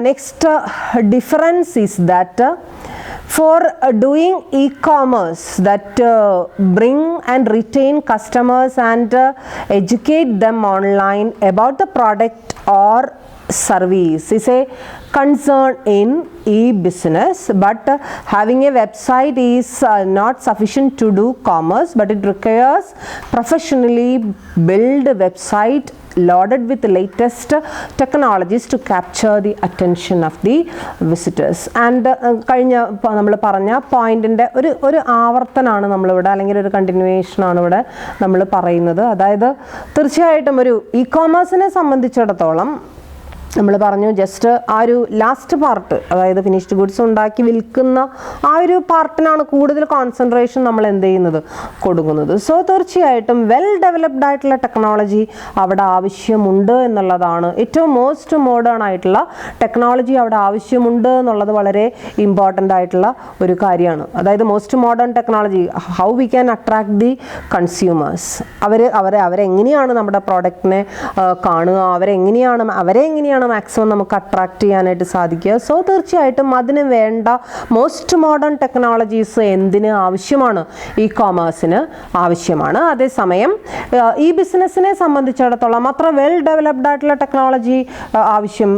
next difference is that for doing e-commerce that bring and retain customers and educate them online about the product or service is a concern in e-business, but having a website is not sufficient to do commerce, but it requires professionally build website loaded with the latest technologies to capture the attention of the visitors. And കഴിഞ്ഞ നമ്മൾ പറഞ്ഞ പോയിന്റിൻ്റെ ഒരു ആവർത്തനമാണ് നമ്മളിവിടെ, അല്ലെങ്കിൽ ഒരു കണ്ടിന്യൂവേഷനാണ് ഇവിടെ നമ്മൾ പറയുന്നത്. അതായത് തീർച്ചയായിട്ടും ഒരു ഇ-കോമേഴ്സിനെ സംബന്ധിച്ചിടത്തോളം നമ്മൾ പറഞ്ഞു ജസ്റ്റ് ആ ഒരു ലാസ്റ്റ് പാർട്ട്, അതായത് ഫിനിഷ്ഡ് ഗുഡ്സ് ഉണ്ടാക്കി വിൽക്കുന്ന ആ ഒരു പാർട്ടിനാണ് കൂടുതൽ കോൺസെൻട്രേഷൻ നമ്മൾ എന്ത് ചെയ്യുന്നത്, കൊടുക്കുന്നത്. സോ തീർച്ചയായിട്ടും വെൽ ഡെവലപ്ഡ് ആയിട്ടുള്ള ടെക്നോളജി അവിടെ ആവശ്യമുണ്ട് എന്നുള്ളതാണ്. ഏറ്റവും മോസ്റ്റ് മോഡേൺ ആയിട്ടുള്ള ടെക്നോളജി അവിടെ ആവശ്യമുണ്ട് എന്നുള്ളത് വളരെ ഇമ്പോർട്ടൻ്റ് ആയിട്ടുള്ള ഒരു കാര്യമാണ്. അതായത് most modern technology, how we can attract the consumers, അവരെങ്ങനെയാണ് നമ്മുടെ പ്രോഡക്റ്റിനെ കാണുക, അവരെ എങ്ങനെയാണ് ആരെയാണ് മാക്സിമം നമുക്ക് അട്രാക്റ്റ് ചെയ്യാനായിട്ട് സാധിക്കുക? സോ തീർച്ചയായിട്ടും അതിന് വേണ്ട മോസ്റ്റ് മോഡേൺ ടെക്നോളജീസ് എന്തിന് ആവശ്യമാണ്? ഇ കോമേഴ്സിന് ആവശ്യമാണ്. അതേസമയം ഈ ബിസിനസ്സിനെ സംബന്ധിച്ചിടത്തോളം അത്ര വെൽ ഡെവലപ്ഡ് ആയിട്ടുള്ള ടെക്നോളജി ആവശ്യം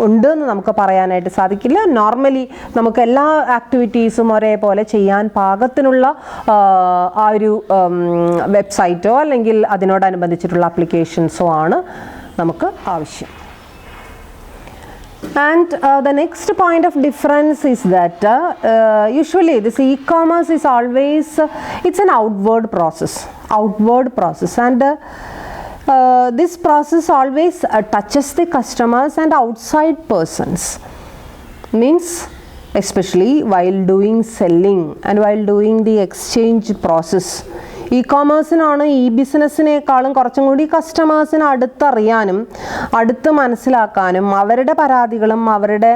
ഉണ്ട് എന്ന് നമുക്ക് പറയാനായിട്ട് സാധിക്കില്ല. നോർമലി നമുക്ക് എല്ലാ ആക്ടിവിറ്റീസും ഒരേപോലെ ചെയ്യാൻ പാകത്തിനുള്ള ആ ഒരു വെബ്സൈറ്റോ അല്ലെങ്കിൽ അതിനോടനുബന്ധിച്ചിട്ടുള്ള ആപ്ലിക്കേഷൻസോ ആണ് നമുക്ക് ആവശ്യം. And the next point of difference is that usually this e-commerce is always it's an outward process and this process always touches the customers and outside persons, means especially while doing selling and while doing the exchange process. ഇ കോമേഴ്സിനാണ് ഈ ബിസിനസ്സിനേക്കാളും കുറച്ചും കൂടി കസ്റ്റമേഴ്സിന് അടുത്തറിയാനും അടുത്ത് മനസ്സിലാക്കാനും അവരുടെ പരാതികളും അവരുടെ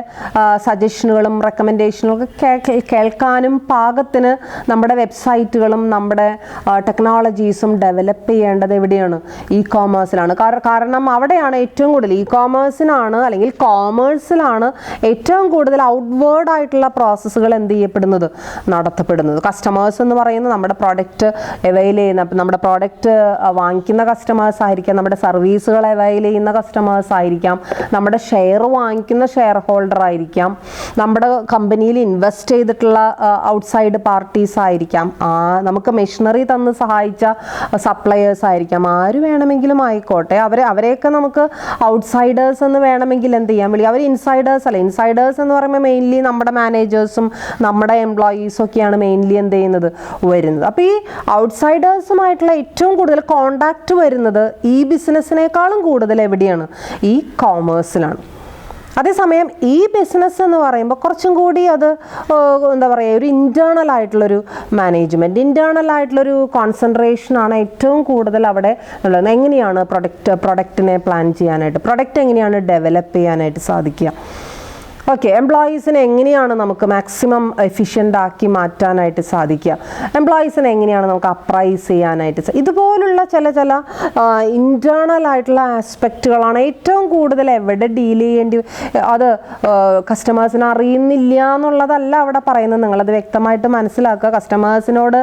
സജഷനുകളും റെക്കമെൻഡേഷനുകളും ഒക്കെ കേൾക്കാനും പാകത്തിന് നമ്മുടെ വെബ്സൈറ്റുകളും നമ്മുടെ ടെക്നോളജീസും ഡെവലപ്പ് ചെയ്യേണ്ടത് എവിടെയാണ്? ഇ കോമേഴ്സിലാണ്. കാരണം അവിടെയാണ് ഏറ്റവും കൂടുതൽ ഇ കോമേഴ്സിനാണ് അല്ലെങ്കിൽ കോമേഴ്സിലാണ് ഏറ്റവും കൂടുതൽ ഔട്ട്വേർഡ് ആയിട്ടുള്ള പ്രോസസ്സുകൾ എന്ത് ചെയ്യപ്പെടുന്നത്, നടത്തപ്പെടുന്നത്. കസ്റ്റമേഴ്സ് എന്ന് പറയുന്നത് നമ്മുടെ പ്രോഡക്റ്റ് അവൈൽ ചെയ്യുന്ന, നമ്മുടെ പ്രോഡക്റ്റ് വാങ്ങിക്കുന്ന കസ്റ്റമേഴ്സ് ആയിരിക്കാം, നമ്മുടെ സർവീസുകൾ അവൈൽ ചെയ്യുന്ന കസ്റ്റമേഴ്സ് ആയിരിക്കാം, നമ്മുടെ ഷെയർ വാങ്ങിക്കുന്ന ഷെയർ ഹോൾഡർ ആയിരിക്കാം, നമ്മുടെ കമ്പനിയിൽ ഇൻവെസ്റ്റ് ചെയ്തിട്ടുള്ള ഔട്ട്സൈഡ് പാർട്ടീസ് ആയിരിക്കാം, നമുക്ക് മെഷീനറി തന്ന് സഹായിച്ച സപ്ലയേഴ്സ് ആയിരിക്കാം, ആര് വേണമെങ്കിലും ആയിക്കോട്ടെ. അവരെയൊക്കെ നമുക്ക് ഔട്ട്സൈഡേഴ്സ് എന്ന് വേണമെങ്കിൽ എന്ത് ചെയ്യാൻ വിളിക്കും? അവർ ഇൻസൈഡേഴ്സ് അല്ല. ഇൻസൈഡേഴ്സ് എന്ന് പറയുമ്പോൾ മെയിൻലി നമ്മുടെ മാനേജേഴ്സും നമ്മുടെ എംപ്ലോയീസും ഒക്കെയാണ് മെയിൻലി എന്ത് ചെയ്യുന്നത്, വരുന്നത്. അപ്പോൾ ഈ ഔട്ട്സൈഡേഴ്സുമായിട്ടുള്ള ഏറ്റവും കൂടുതൽ കോണ്ടാക്റ്റ് വരുന്നത് ഈ ബിസിനസ്സിനേക്കാളും കൂടുതൽ എവിടെയാണ്? ഈ കോമേഴ്സിലാണ്. അതേസമയം ഈ ബിസിനസ് എന്ന് പറയുമ്പോൾ കുറച്ചും കൂടി അത് എന്താ പറയുക, ഒരു ഇൻറ്റേർണൽ ആയിട്ടുള്ളൊരു മാനേജ്മെൻറ്റ്, ഇൻറ്റേർണൽ ആയിട്ടുള്ളൊരു കോൺസെൻട്രേഷനാണ് ഏറ്റവും കൂടുതൽ അവിടെ ഉള്ളത്. എങ്ങനെയാണ് പ്രൊഡക്റ്റിനെ പ്ലാൻ ചെയ്യാനായിട്ട്, പ്രൊഡക്റ്റ് എങ്ങനെയാണ് ഡെവലപ്പ് ചെയ്യാനായിട്ട് സാധിക്കുക, ഓക്കെ, എംപ്ലോയീസിനെ എങ്ങനെയാണ് നമുക്ക് മാക്സിമം എഫിഷ്യൻ്റ് ആക്കി മാറ്റാനായിട്ട് സാധിക്കുക, എംപ്ലോയീസിനെ എങ്ങനെയാണ് നമുക്ക് അപ്രൈസ് ചെയ്യാനായിട്ട് ഇതുപോലുള്ള ചില ഇൻറ്റേർണൽ ആയിട്ടുള്ള ആസ്പെക്റ്റുകളാണ് ഏറ്റവും കൂടുതൽ എവിടെ ഡീൽ ചെയ്യേണ്ടി. അത് കസ്റ്റമേഴ്സിന് അറിയുന്നില്ല എന്നുള്ളതല്ല അവിടെ പറയുന്നത്. നിങ്ങളത് വ്യക്തമായിട്ട് മനസ്സിലാക്കുക. കസ്റ്റമേഴ്സിനോട്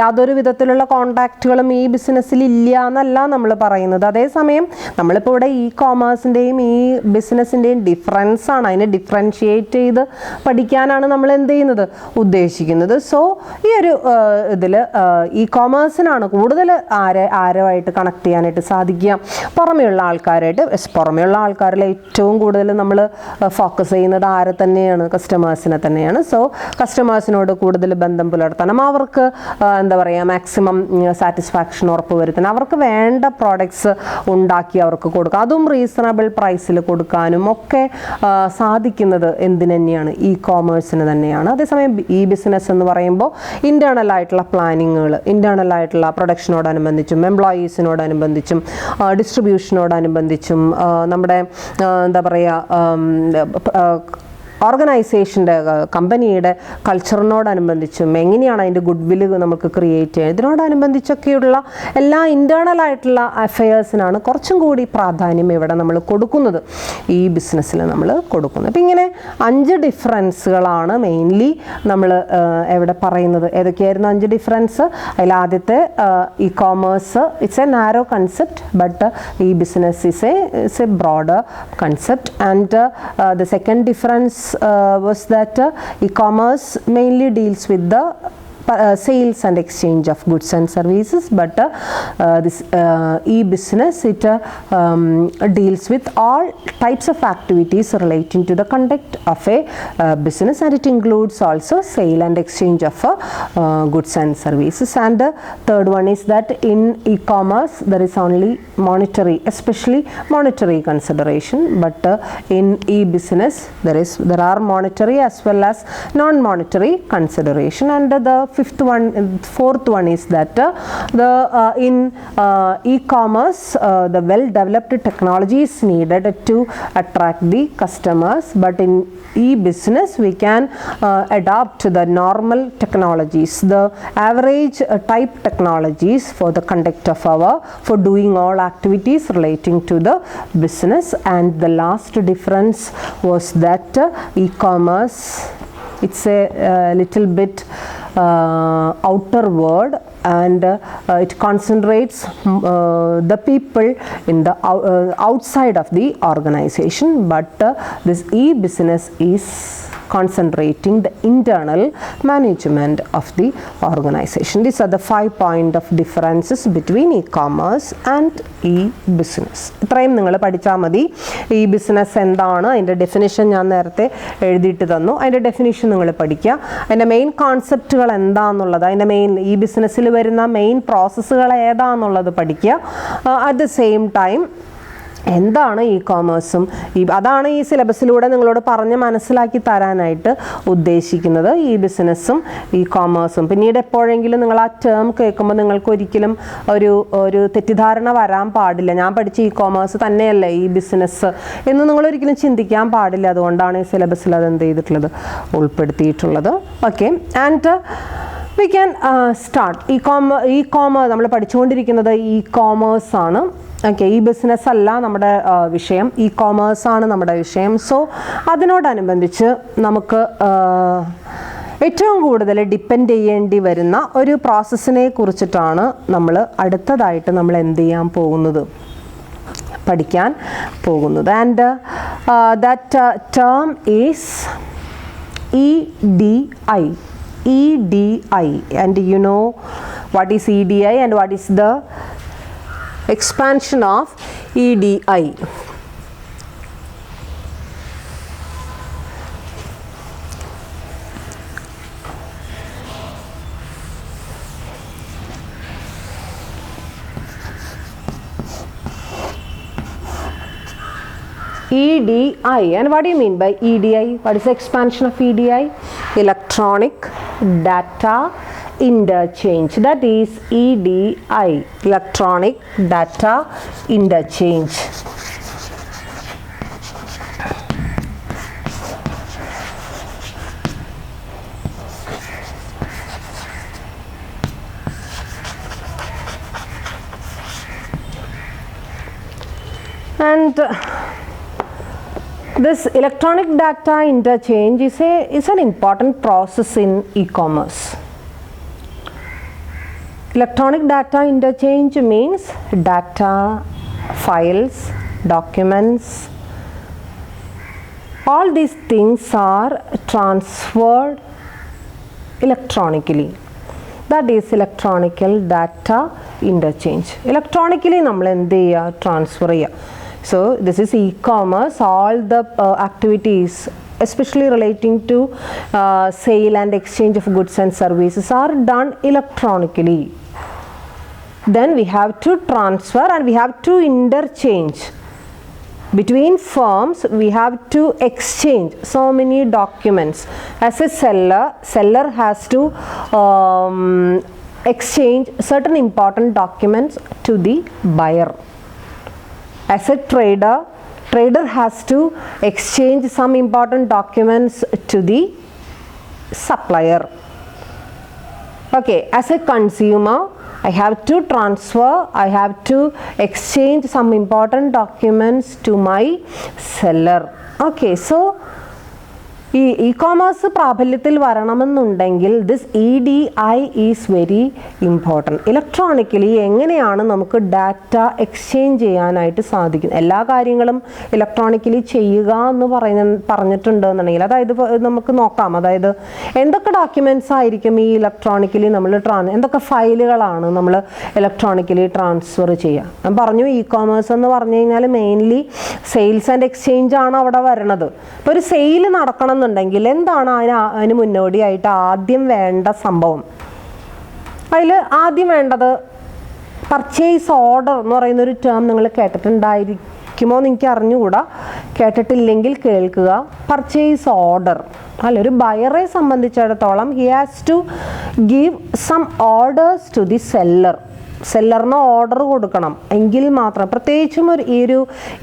യാതൊരു വിധത്തിലുള്ള കോണ്ടാക്റ്റുകളും ഈ ബിസിനസ്സിൽ ഇല്ല എന്നല്ല നമ്മൾ പറയുന്നത്. അതേസമയം നമ്മളിപ്പോൾ ഇവിടെ ഇ കോമേഴ്സിൻ്റെയും ഈ ബിസിനസ്സിൻ്റെയും ഡിഫറൻസ് ആണ്, അതിനെ ഡിഫറൻഷിയേറ്റ് ചെയ്ത് പഠിക്കാനാണ് നമ്മൾ എന്ത് ചെയ്യുന്നത്, ഉദ്ദേശിക്കുന്നത്. സോ ഈ ഒരു ഇതിൽ ഇ കോമേഴ്സിനാണ് കൂടുതൽ ആരുമായിട്ട് കണക്ട് ചെയ്യാനായിട്ട് സാധിക്കുക, പുറമെയുള്ള ആൾക്കാരായിട്ട്. പുറമെയുള്ള ആൾക്കാരിൽ ഏറ്റവും കൂടുതൽ നമ്മൾ ഫോക്കസ് ചെയ്യുന്നത് ആരെ തന്നെയാണ്? കസ്റ്റമേഴ്സിനെ തന്നെയാണ്. സോ കസ്റ്റമേഴ്സിനോട് കൂടുതൽ ബന്ധം പുലർത്തണം, അവർക്ക് എന്താ പറയുക, മാക്സിമം സാറ്റിസ്ഫാക്ഷൻ ഉറപ്പ് വരുത്തണം, അവർക്ക് വേണ്ട പ്രോഡക്ട്സ് ഉണ്ടാക്കി അവർക്ക് കൊടുക്കുക, അതും റീസണബിൾ പ്രൈസിൽ കൊടുക്കാനും ഒക്കെ സാധിക്കുന്നത് എന്തിനു തന്നെയാണ്? ഇ കോമേഴ്സിന് തന്നെയാണ്. അതേസമയം ഈ ബിസിനസ് എന്ന് പറയുമ്പോൾ ഇൻറ്റേർണൽ ആയിട്ടുള്ള പ്ലാനിങ്ങുകൾ, ഇൻറ്റേർണൽ ആയിട്ടുള്ള പ്രൊഡക്ഷനോടനുബന്ധിച്ചും എംപ്ലോയീസിനോടനുബന്ധിച്ചും ഡിസ്ട്രിബ്യൂഷനോടനുബന്ധിച്ചും നമ്മുടെ എന്താ പറയുക ഓർഗനൈസേഷൻ്റെ കമ്പനിയുടെ കൾച്ചറിനോടനുബന്ധിച്ചും എങ്ങനെയാണ് അതിൻ്റെ ഗുഡ് വില്ല് നമുക്ക് ക്രിയേറ്റ് ചെയ്യുക, ഇതിനോടനുബന്ധിച്ചൊക്കെയുള്ള എല്ലാ ഇൻറ്റേർണൽ ആയിട്ടുള്ള അഫയേഴ്സിനാണ് കുറച്ചും കൂടി പ്രാധാന്യം ഇവിടെ നമ്മൾ കൊടുക്കുന്നത്, ഈ ബിസിനസ്സിൽ നമ്മൾ കൊടുക്കുന്നത്. അപ്പം ഇങ്ങനെ 5 ഡിഫറൻസുകളാണ് മെയിൻലി നമ്മൾ എവിടെ പറയുന്നത്. ഏതൊക്കെയായിരുന്നു 5 ഡിഫറൻസ്? അതിൽ ആദ്യത്തെ e commerce it's a narrow concept, but e business is a broader concept. And the second difference was that e-commerce mainly deals with the sales and exchange of goods and services, but this e-business it deals with all types of activities relating to the conduct of a business, and it includes also sale and exchange of goods and services. And the third one is that in e-commerce there is only monetary, especially monetary consideration, but in e-business there are monetary as well as non-monetary consideration. And the fourth one is that in e-commerce the well-developed technology is needed to attract the customers, but in e-business we can adopt the normal technologies, the average type technologies for the conduct of for doing all activities relating to the business. And the last difference was that e-commerce, it's a little bit outer word, and it concentrates the people in the outside of the organization, but this e-business is concentrating the internal management of the organization. These are the 5 points of differences between e-commerce and e-business. ഇത്രയും നിങ്ങൾ പഠിച്ചാൽ മതി. ഈ business എന്താണ്, അതിൻ്റെ definition ഞാൻ നേരത്തെ എഴുതിയിട്ട് തന്നു. അതിൻ്റെ ഡെഫിനിഷൻ നിങ്ങൾ പഠിക്കുക. അതിൻ്റെ മെയിൻ കോൺസെപ്റ്റുകൾ എന്താണെന്നുള്ളത്, അതിൻ്റെ മെയിൻ ഈ ബിസിനസ്സിൽ വരുന്ന മെയിൻ പ്രോസസ്സുകൾ ഏതാണെന്നുള്ളത് പഠിക്കുക. അറ്റ് ദ സെയിം ടൈം എന്താണ് ഇ കോമേഴ്സും, അതാണ് ഈ സിലബസിലൂടെ നിങ്ങളോട് പറഞ്ഞ് മനസ്സിലാക്കി തരാനായിട്ട് ഉദ്ദേശിക്കുന്നത്. ഈ ബിസിനസ്സും ഇ കോമേഴ്സും പിന്നീട് എപ്പോഴെങ്കിലും നിങ്ങൾ ആ ടേം കേൾക്കുമ്പോൾ നിങ്ങൾക്ക് ഒരിക്കലും ഒരു തെറ്റിദ്ധാരണ വരാൻ പാടില്ല. ഞാൻ പഠിച്ച ഇ കോമേഴ്സ് തന്നെയല്ലേ ഈ ബിസിനസ് എന്ന് നിങ്ങളൊരിക്കലും ചിന്തിക്കാൻ പാടില്ല. അതുകൊണ്ടാണ് ഈ സിലബസിൽ അത് എന്ത് ചെയ്തിട്ടുള്ളത്, ഉൾപ്പെടുത്തിയിട്ടുള്ളത്. Okay, and we can start. E commerce നമ്മൾ പഠിച്ചുകൊണ്ടിരിക്കുന്നത് ഇ കോമേഴ്സ് ആണ്. ഓക്കെ, ഈ ബിസിനസ് അല്ല നമ്മുടെ വിഷയം, ഇ കോമേഴ്സ് ആണ് നമ്മുടെ വിഷയം. സോ അതിനോടനുബന്ധിച്ച് നമുക്ക് ഏറ്റവും കൂടുതൽ ഡിപ്പെൻഡ് ചെയ്യേണ്ടി വരുന്ന ഒരു പ്രോസസ്സിനെ കുറിച്ചിട്ടാണ് നമ്മൾ അടുത്തതായിട്ട് നമ്മൾ എന്ത് ചെയ്യാൻ പോകുന്നത്, പഠിക്കാൻ പോകുന്നത്. And that term is EDI. EDI, and you know what is EDI and what is the expansion of EDI. EDI, and what do you mean by EDI? What is the expansion of EDI? Electronic data interchange. That is EDI, electronic data interchange. And this electronic data interchange is an important process in e-commerce. Electronic data interchange means data, files, documents, all these things are transferred electronically. That is electronical data interchange. Electronically നമ്മൾ എന്ത് ചെയ്യുക, transfer ചെയ്യുക. So this is e-commerce. All the activities, especially relating to sale and exchange of goods and services, are done electronically. Then we have to transfer and we have to interchange between firms. We have to exchange so many documents. As a seller has to exchange certain important documents to the buyer. As a trader has to exchange some important documents to the supplier. Okay, as a consumer, I have to transfer, I have to exchange some important documents to my seller. Okay, so ഈ e-commerce പ്രാബല്യത്തിൽ വരണമെന്നുണ്ടെങ്കിൽ this EDI is very important. Electronically എങ്ങനെയാണ് നമുക്ക് data exchange ചെയ്യാനായിട്ട് സാധിക്കുന്നത്, എല്ലാ കാര്യങ്ങളും electronically ചെയ്യുക എന്ന് പറഞ്ഞിട്ടുണ്ട് എന്നുണ്ടെങ്കിൽ, അതായത് നമുക്ക് നോക്കാം, അതായത് എന്തൊക്കെ ഡോക്യുമെൻറ്റ്സ് ആയിരിക്കും ഈ ഇലക്ട്രോണിക്കലി നമ്മൾ എന്തൊക്കെ ഫയലുകളാണ് നമ്മൾ ഇലക്ട്രോണിക്കലി ട്രാൻസ്ഫർ ചെയ്യുക. ഞാൻ പറഞ്ഞു ഇ-കോമേഴ്സ് എന്ന് പറഞ്ഞു കഴിഞ്ഞാൽ മെയിൻലി സെയിൽസ് ആൻഡ് എക്സ്ചേഞ്ച് ആണ് അവിടെ വരണത്. ഇപ്പോൾ ഒരു സെയിൽ നടക്കണം എന്നുണ്ടെങ്കിൽ എന്താണ് അതിന് മുന്നോടിയായിട്ട് ആദ്യം വേണ്ട സംഭവം? അതിൽ ആദ്യം വേണ്ടത് പർച്ചേസ് ഓർഡർ എന്ന് പറയുന്നൊരു ടേം നിങ്ങൾ കേട്ടിട്ടുണ്ടായിരിക്കുമോ എന്ന് എനിക്ക് അറിഞ്ഞുകൂടാ. കേട്ടിട്ടില്ലെങ്കിൽ കേൾക്കുക. പർച്ചേസ് ഓർഡർ അല്ല, ഒരു ബയറെ സംബന്ധിച്ചിടത്തോളം he has to give some orders to the seller. സെല്ലറിന് ഓർഡർ കൊടുക്കണം എങ്കിൽ മാത്രം, പ്രത്യേകിച്ചും ഈ ഒരു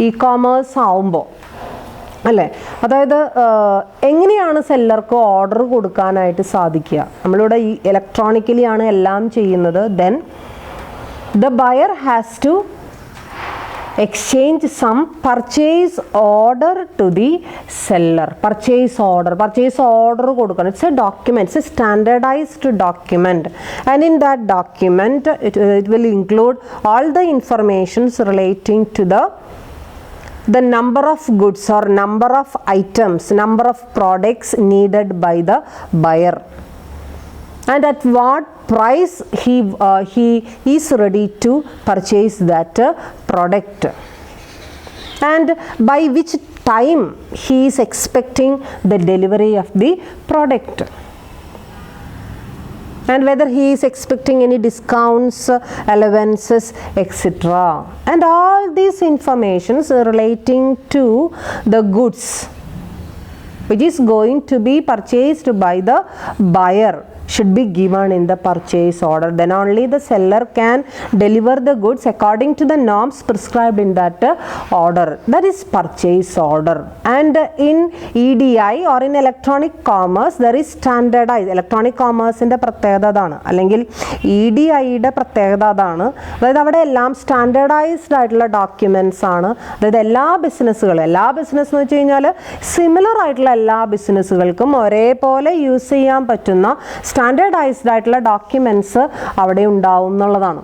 ഇ-കോമേഴ്സ് ആവുമ്പോൾ അല്ലേ, അതായത് എങ്ങനെയാണ് സെല്ലർക്ക് ഓർഡർ കൊടുക്കാനായിട്ട് സാധിക്കുക? നമ്മളിവിടെ ഈ ഇലക്ട്രോണിക്കലി ആണ് എല്ലാം ചെയ്യുന്നത്. Then the buyer has to exchange some purchase order to the seller. Purchase order കൊടുക്കണം. It's a document, it's a standardized document, and in that document it will include all the informations relating to the number of goods or number of items, number of products needed by the buyer, and at what price he is ready to purchase that product, and by which time he is expecting the delivery of the product, and whether he is expecting any discounts, allowances, etc. And all these informations relating to the goods which is going to be purchased by the buyer should be given in the purchase order. Then only the seller can deliver the goods according to the norms prescribed in that order. That is purchase order. And in EDI or in electronic commerce there is standardized. Electronic commerce ന്റെ പ്രത്യേകത അതാണ്, അല്ലെങ്കിൽ EDIയുടെ പ്രത്യേകത അതാണ്. അതായത് അവിടെ എല്ലാം standardised ആയിട്ടുള്ള ഡോക്യുമെന്റ്സ് ആണ്. അതായത് എല്ലാ ബിസിനസ് എന്ന് വെച്ച് കഴിഞ്ഞാൽ സിമിലർ ആയിട്ടുള്ള എല്ലാ ബിസിനസ്സുകൾക്കും ഒരേപോലെ യൂസ് ചെയ്യാൻ പറ്റുന്ന സ്റ്റാൻഡേർഡൈസ്ഡ് ആയിട്ടുള്ള ഡോക്യുമെൻറ്റ്സ് അവിടെ ഉണ്ടാവും എന്നുള്ളതാണ്.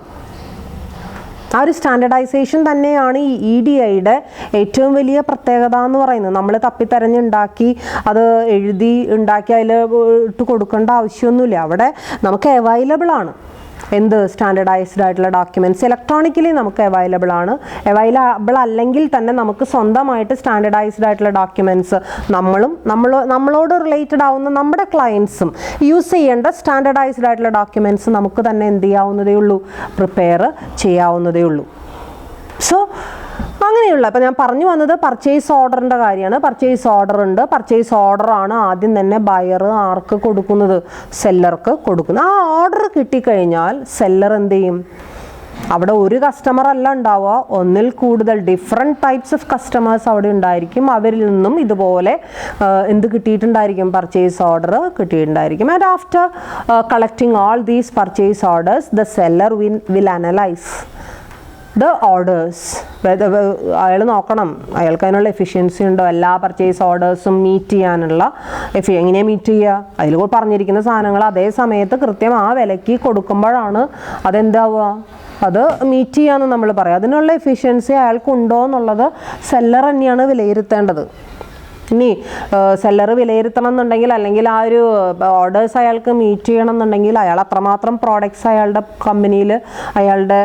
ആ ഒരു സ്റ്റാൻഡേർഡൈസേഷൻ തന്നെയാണ് ഈ EDIയുടെ ഏറ്റവും വലിയ പ്രത്യേകത എന്ന് പറയുന്നത്. നമ്മൾ തപ്പിത്തരഞ്ഞുണ്ടാക്കി അത് എഴുതി ഉണ്ടാക്കി അതിൽ ഇട്ട് കൊടുക്കേണ്ട ആവശ്യമൊന്നുമില്ല. അവിടെ നമുക്ക് അവൈലബിൾ ആണ് എന്ത് സ്റ്റാൻഡേർഡൈസ്ഡ് ആയിട്ടുള്ള ഡോക്യുമെൻറ്റ്സ് ഇലക്ട്രോണിക്കലി നമുക്ക് അവൈലബിൾ ആണ്. അവൈലബിൾ അല്ലെങ്കിൽ തന്നെ നമുക്ക് സ്വന്തമായിട്ട് സ്റ്റാൻഡേർഡൈസ്ഡ് ആയിട്ടുള്ള ഡോക്യുമെൻറ്റ്സ് നമ്മളോട് റിലേറ്റഡ് ആവുന്ന നമ്മുടെ ക്ലയൻസും യൂസ് ചെയ്യേണ്ട സ്റ്റാൻഡേർഡൈസ്ഡ് ആയിട്ടുള്ള ഡോക്യുമെൻറ്റ്സ് നമുക്ക് തന്നെ എന്ത് ചെയ്യാവുന്നതേ ഉള്ളൂ, പ്രിപ്പയർ ചെയ്യാവുന്നതേ ഉള്ളൂ. സോ അങ്ങനെയുള്ള ഇപ്പോൾ ഞാൻ പറഞ്ഞു വന്നത് പർച്ചേസ് ഓർഡറിൻ്റെ കാര്യമാണ്. പർച്ചേസ് ഓർഡർ ഉണ്ട്. പർച്ചേസ് ഓർഡറാണ് ആദ്യം തന്നെ ബയർ ആർക്ക് കൊടുക്കുന്നത്, സെല്ലർക്ക് കൊടുക്കുന്നത്. ആ ഓർഡർ കിട്ടിക്കഴിഞ്ഞാൽ സെല്ലർ എന്ത് ചെയ്യും? അവിടെ ഒരു കസ്റ്റമർ അല്ല ഉണ്ടാവുക, ഒന്നിൽ കൂടുതൽ ഡിഫറെൻറ്റ് ടൈപ്സ് ഓഫ് കസ്റ്റമേഴ്സ് അവിടെ ഉണ്ടായിരിക്കും. അവരിൽ നിന്നും ഇതുപോലെ എന്ത് കിട്ടിയിട്ടുണ്ടായിരിക്കും, പർച്ചേസ് ഓർഡർ കിട്ടിയിട്ടുണ്ടായിരിക്കും. And after collecting all these purchase orders the seller will analyse the orders. അയാൾ നോക്കണം അയാൾക്ക് അതിനുള്ള എഫിഷ്യൻസി ഉണ്ടോ, എല്ലാ പർച്ചേസ് ഓർഡേഴ്സും മീറ്റ് ചെയ്യാനുള്ള എങ്ങനെയാണ് മീറ്റ് ചെയ്യുക, അതിൽ പറഞ്ഞിരിക്കുന്ന സാധനങ്ങൾ അതേ സമയത്ത് കൃത്യം ആ വിലയ്ക്ക് കൊടുക്കുമ്പോഴാണ് അതെന്താവുക, അത് മീറ്റ് ചെയ്യാമെന്ന് നമ്മൾ പറയാം. അതിനുള്ള എഫിഷ്യൻസി അയാൾക്കുണ്ടോ എന്നുള്ളത് സെല്ലർ തന്നെയാണ് വിലയിരുത്തേണ്ടത്. ഇനി സെല്ലർ വിലയിരുത്തണം എന്നുണ്ടെങ്കിൽ അല്ലെങ്കിൽ ആ ഒരു ഓർഡേഴ്സ് അയാൾക്ക് മീറ്റ് ചെയ്യണം എന്നുണ്ടെങ്കിൽ അയാൾ അത്രമാത്രം പ്രോഡക്ട്സ് അയാളുടെ കമ്പനിയിൽ അയാളുടെ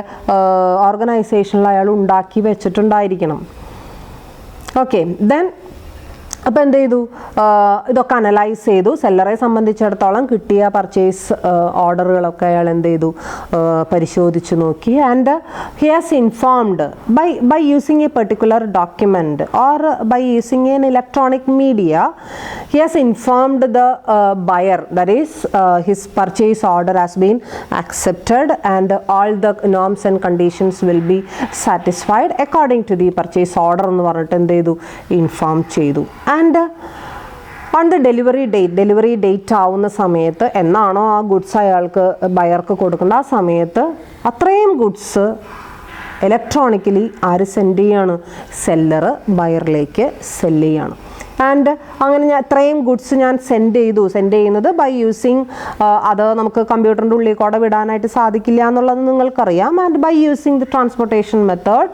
ഓർഗനൈസേഷനിൽ അയാൾ ഉണ്ടാക്കി വെച്ചിട്ടുണ്ടായിരിക്കണം. ഓക്കെ, ദെൻ അപ്പോൾ എന്ത് ചെയ്തു, ഇതൊക്കെ അനലൈസ് ചെയ്തു. സെല്ലറെ സംബന്ധിച്ചിടത്തോളം കിട്ടിയ പർച്ചേസ് ഓർഡറുകളൊക്കെ അയാൾ എന്ത് ചെയ്തു, പരിശോധിച്ച് നോക്കി. And he has informed by using a particular document or by using an electronic media, he has informed the buyer that is his purchase order has been accepted and all the norms and conditions will be satisfied according to the purchase order എന്ന് പറഞ്ഞിട്ട് എന്ത് ചെയ്തു, inform ചെയ്തു. And on the delivery date ആവുന്ന സമയത്ത് എന്നാണോ ആ goods അയാൾക്ക് ബയർക്ക് കൊടുക്കേണ്ട ആ സമയത്ത് അത്രയും ഗുഡ്സ് ഇലക്ട്രോണിക്കലി ആര് സെൻഡ് ചെയ്യാണ്, സെല്ലർ ബയറിലേക്ക് സെല്ല് ചെയ്യാണ്. ആൻഡ് അങ്ങനെ ഞാൻ ഇത്രയും ഗുഡ്സ് ഞാൻ സെൻഡ് ചെയ്യുന്നത് ബൈ യൂസിങ് അത് നമുക്ക് കമ്പ്യൂട്ടറിൻ്റെ ഉള്ളിൽ കൂടെ വിടാനായിട്ട് സാധിക്കില്ല എന്നുള്ളത് നിങ്ങൾക്കറിയാം. And by using the transportation method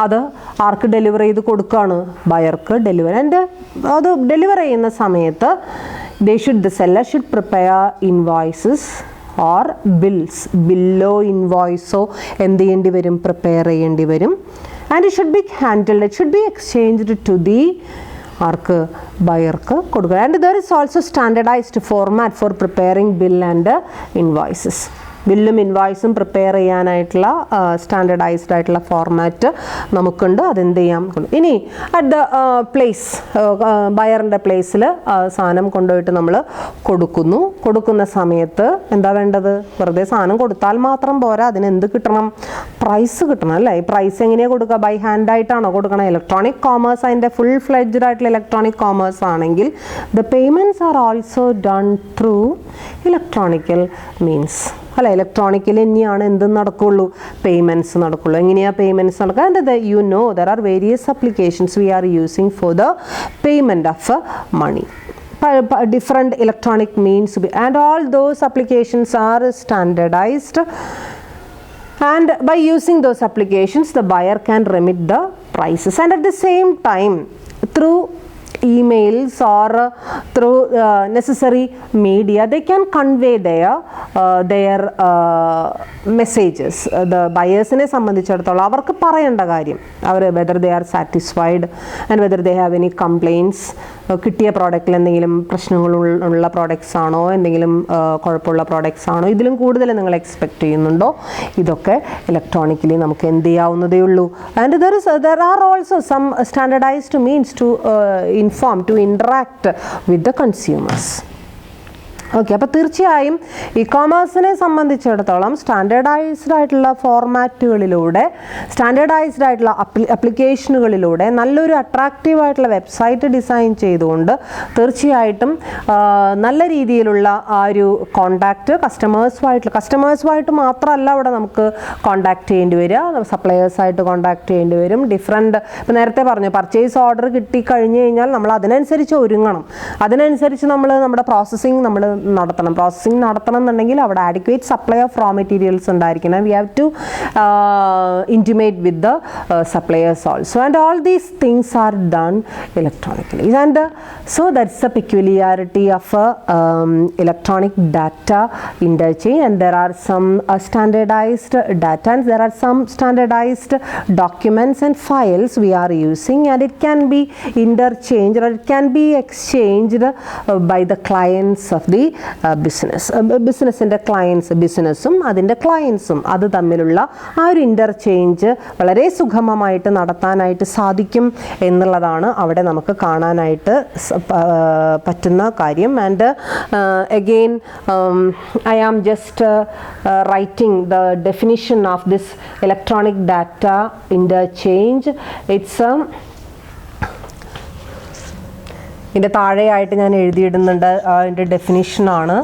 അത് ആർക്ക് ഡെലിവർ ചെയ്ത് കൊടുക്കുകയാണ്, ബയർക്ക് ഡെലിവർ. ആൻഡ് അത് ഡെലിവർ ചെയ്യുന്ന സമയത്ത് the seller should prepare invoices or bills. ബില്ലോ ഇൻവോയ്സോ എന്ത് ചെയ്യേണ്ടി വരും, പ്രിപ്പയർ ചെയ്യേണ്ടി വരും. And it should be handled, it should be exchanged to the ആർക്ക്, ബയർക്ക് കൊടുക്കുക. And there is also standardised format for preparing bill and invoices. ബില്ലും ഇൻവോയ്സും പ്രിപ്പയർ ചെയ്യാനായിട്ടുള്ള സ്റ്റാൻഡേർഡൈസ്ഡ് ആയിട്ടുള്ള ഫോർമാറ്റ് നമുക്കുണ്ട്. അതെന്ത് ചെയ്യാം. ഇനി അറ്റ് ദ പ്ലേസ്, ബയറിൻ്റെ പ്ലേസിൽ സാധനം കൊണ്ടുപോയിട്ട് നമ്മൾ കൊടുക്കുന്ന സമയത്ത് എന്താ വേണ്ടത്? വെറുതെ സാധനം കൊടുത്താൽ മാത്രം പോരാ, അതിന് എന്ത് കിട്ടണം? പ്രൈസ് കിട്ടണം അല്ലേ? ഈ പ്രൈസ് എങ്ങനെയാണ് കൊടുക്കുക? ബൈ ഹാൻഡായിട്ടാണോ കൊടുക്കണം? ഇലക്ട്രോണിക് കോമേഴ്സ് അതിൻ്റെ ഫുൾ ഫ്ലെഡ്ജ്ഡ് ആയിട്ടുള്ള ഇലക്ട്രോണിക് കോമേഴ്സ് ആണെങ്കിൽ the payments are also done through electronical means അല്ല. ഇലക്ട്രോണിക്കൽ തന്നെയാണ് എന്ത് നടക്കുള്ളൂ? പേയ്മെൻറ്റ്സ് നടക്കുള്ളൂ. എങ്ങനെയാണ് പേയ്മെൻറ്റ്സ് നടക്കുക? And you know there are various applications we are using for the payment of money. Different electronic means, and all those applications are standardized, and by using those applications the buyer can remit the prices, and at the same time through emails or through necessary media they can convey their messages. The buyers-നെ സംബന്ധിച്ചിടത്തോളം അവർക്ക് പറയേണ്ട കാര്യം, അവർ whether they are satisfied and whether they have any complaints, കിട്ടിയ പ്രോഡക്റ്റിൽ എന്തെങ്കിലും പ്രശ്നങ്ങളുള്ള products ആണോ, എന്തെങ്കിലും കുഴപ്പമുള്ള products ആണോ, ഇതിലും കൂടുതൽ നിങ്ങൾ എക്സ്പെക്റ്റ് ചെയ്യുന്നുണ്ടോ, ഇതൊക്കെ ഇലക്ട്രോണിക്കലി നമുക്ക് എന്ത് ചെയ്യാവുന്നതേ ഉള്ളൂ. And there are also some standardized means to inform, to interact with the consumers. Okay, അപ്പോൾ തീർച്ചയായും ഇ കോമേഴ്സിനെ സംബന്ധിച്ചിടത്തോളം സ്റ്റാൻഡേർഡൈസ്ഡ് ആയിട്ടുള്ള ഫോർമാറ്റുകളിലൂടെ, സ്റ്റാൻഡേർഡൈസ്ഡ് ആയിട്ടുള്ള അപ്ലിക്കേഷനുകളിലൂടെ നല്ലൊരു അട്രാക്റ്റീവ് ആയിട്ടുള്ള വെബ്സൈറ്റ് ഡിസൈൻ ചെയ്തുകൊണ്ട് തീർച്ചയായിട്ടും നല്ല രീതിയിലുള്ള ആ ഒരു കോണ്ടാക്റ്റ് കസ്റ്റമേഴ്സുമായിട്ട് മാത്രമല്ല അവിടെ നമുക്ക് കോണ്ടാക്ട് ചെയ്യേണ്ടി വരിക, സപ്ലയേഴ്സായിട്ട് കോണ്ടാക്ട് ചെയ്യേണ്ടി വരും. ഡിഫറെൻറ്റ്, ഇപ്പോൾ നേരത്തെ പറഞ്ഞു പർച്ചേസ് ഓർഡർ കിട്ടിക്കഴിഞ്ഞ് കഴിഞ്ഞാൽ നമ്മൾ അതിനനുസരിച്ച് ഒരുങ്ങണം, അതിനനുസരിച്ച് നമ്മുടെ പ്രോസസ്സിങ് നടത്തണം എന്നുണ്ടെങ്കിൽ അവിടെ adequate supply of raw materials ഉണ്ടായിരിക്കണം. We have to intimate with the suppliers also, and all these things are done electronically, and so that's the peculiarity of electronic data interchange. And there are some standardized data, and there are some standardized documents and files we are using, and it can be interchanged or it can be exchanged by the clients of the ബിസിനസ്സിൻ്റെ clients, ബിസിനസ്സും അതിൻ്റെ ക്ലയൻസും അത് തമ്മിലുള്ള ആ ഒരു interchange വളരെ സുഗമമായിട്ട് നടത്താനായിട്ട് സാധിക്കും എന്നുള്ളതാണ് അവിടെ നമുക്ക് കാണാനായിട്ട് പറ്റുന്ന കാര്യം. And again I am just writing the definition of this electronic data interchange. It's ഇതിൻ്റെ താഴെയായിട്ട് ഞാൻ എഴുതിയിടുന്നുണ്ട്, അതിൻ്റെ ഡെഫിനിഷനാണ്.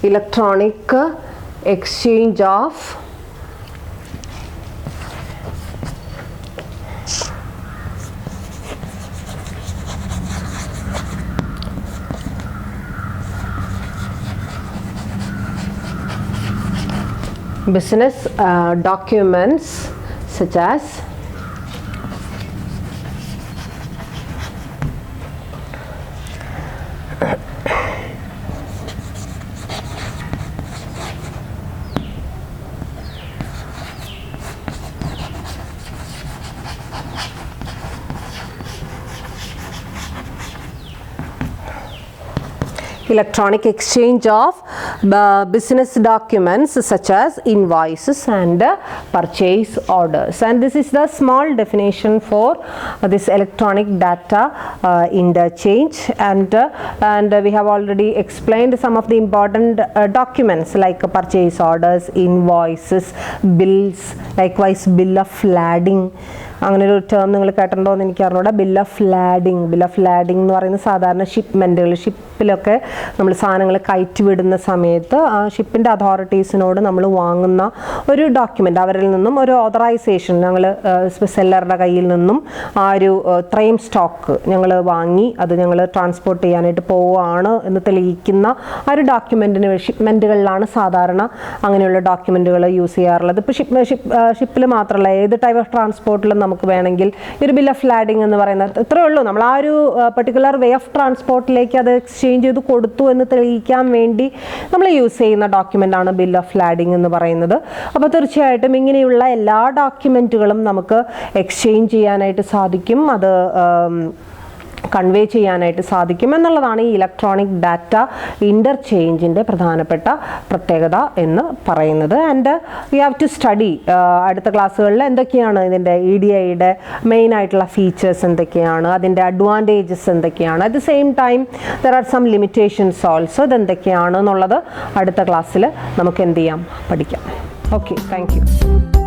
Electronic exchange of business documents such as electronic exchange of business documents such as invoices and purchase orders. And this is the small definition for this electronic data interchange. And we have already explained some of the important documents like purchase orders, invoices, bills, likewise bill of lading. അങ്ങനെ ഒരു term നിങ്ങൾ കേട്ടിട്ടുണ്ടോ എന്ന് എനിക്ക് അറിഞ്ഞൂടാ. Bill of lading എന്ന് പറയുന്നത് സാധാരണ ഷിപ്പിലൊക്കെ നമ്മൾ സാധനങ്ങൾ കയറ്റി വിടുന്ന സമയത്ത് ആ ഷിപ്പിൻ്റെ അതോറിറ്റീസിനോട് നമ്മൾ വാങ്ങുന്ന ഒരു ഡോക്യുമെൻ്റ്, അവരിൽ നിന്നും ഒരു ഓതറൈസേഷൻ, ഞങ്ങൾ സെല്ലറുടെ കയ്യിൽ നിന്നും ആ ഒരു ഇത്രയും സ്റ്റോക്ക് ഞങ്ങൾ വാങ്ങി അത് ഞങ്ങൾ ട്രാൻസ്പോർട്ട് ചെയ്യാനായിട്ട് പോവുകയാണ് എന്ന് തെളിയിക്കുന്ന ആ ഒരു ഷിപ്മെൻറ്റുകളിലാണ് സാധാരണ അങ്ങനെയുള്ള ഡോക്യുമെൻറ്റുകൾ യൂസ് ചെയ്യാറുള്ളത്. ഇപ്പോൾ ഷിപ്പിൽ മാത്രമല്ല, ഏത് ടൈപ്പ് ഓഫ് ട്രാൻസ്പോർട്ടിലും നമുക്ക് വേണമെങ്കിൽ ഈ ഒരു ബിൽ ഓഫ് ലാഡിങ് എന്ന് പറയുന്നത് ഇത്രയേ ഉള്ളൂ. നമ്മൾ ആ ഒരു പെർട്ടിക്കുലർ വേ ഓഫ് ട്രാൻസ്പോർട്ടിലേക്ക് അത് എക്സ്ചേഞ്ച് ചെയ്ത് കൊടുത്തു എന്ന് തെളിയിക്കാൻ വേണ്ടി നമ്മൾ യൂസ് ചെയ്യുന്ന ഡോക്യുമെൻ്റാണ് ബിൽ ഓഫ് ലാഡിങ് എന്ന് പറയുന്നത്. അപ്പോൾ തീർച്ചയായിട്ടും ഇങ്ങനെയുള്ള എല്ലാ ഡോക്യുമെൻറ്റുകളും നമുക്ക് എക്സ്ചേഞ്ച് ചെയ്യാനായിട്ട് സാധിക്കും. അത് കൺവേ ചെയ്യാനായിട്ട് സാധിക്കും എന്നുള്ളതാണ് ഈ ഇലക്ട്രോണിക് ഡാറ്റ ഇൻ്റർചേഞ്ചിൻ്റെ പ്രധാനപ്പെട്ട പ്രത്യേകത എന്ന് പറയുന്നത്. And you have to study അടുത്ത ക്ലാസ്സുകളിൽ എന്തൊക്കെയാണ് ഇതിൻ്റെ EDIയുടെ മെയിൻ ആയിട്ടുള്ള ഫീച്ചേഴ്സ് എന്തൊക്കെയാണ്, അതിൻ്റെ അഡ്വാൻറ്റേജസ് എന്തൊക്കെയാണ്, at the same time there are some limitations also, ഇതെന്തൊക്കെയാണ് എന്നുള്ളത് അടുത്ത ക്ലാസ്സിൽ നമുക്ക് എന്ത് ചെയ്യാം, പഠിക്കാം. Okay, thank U.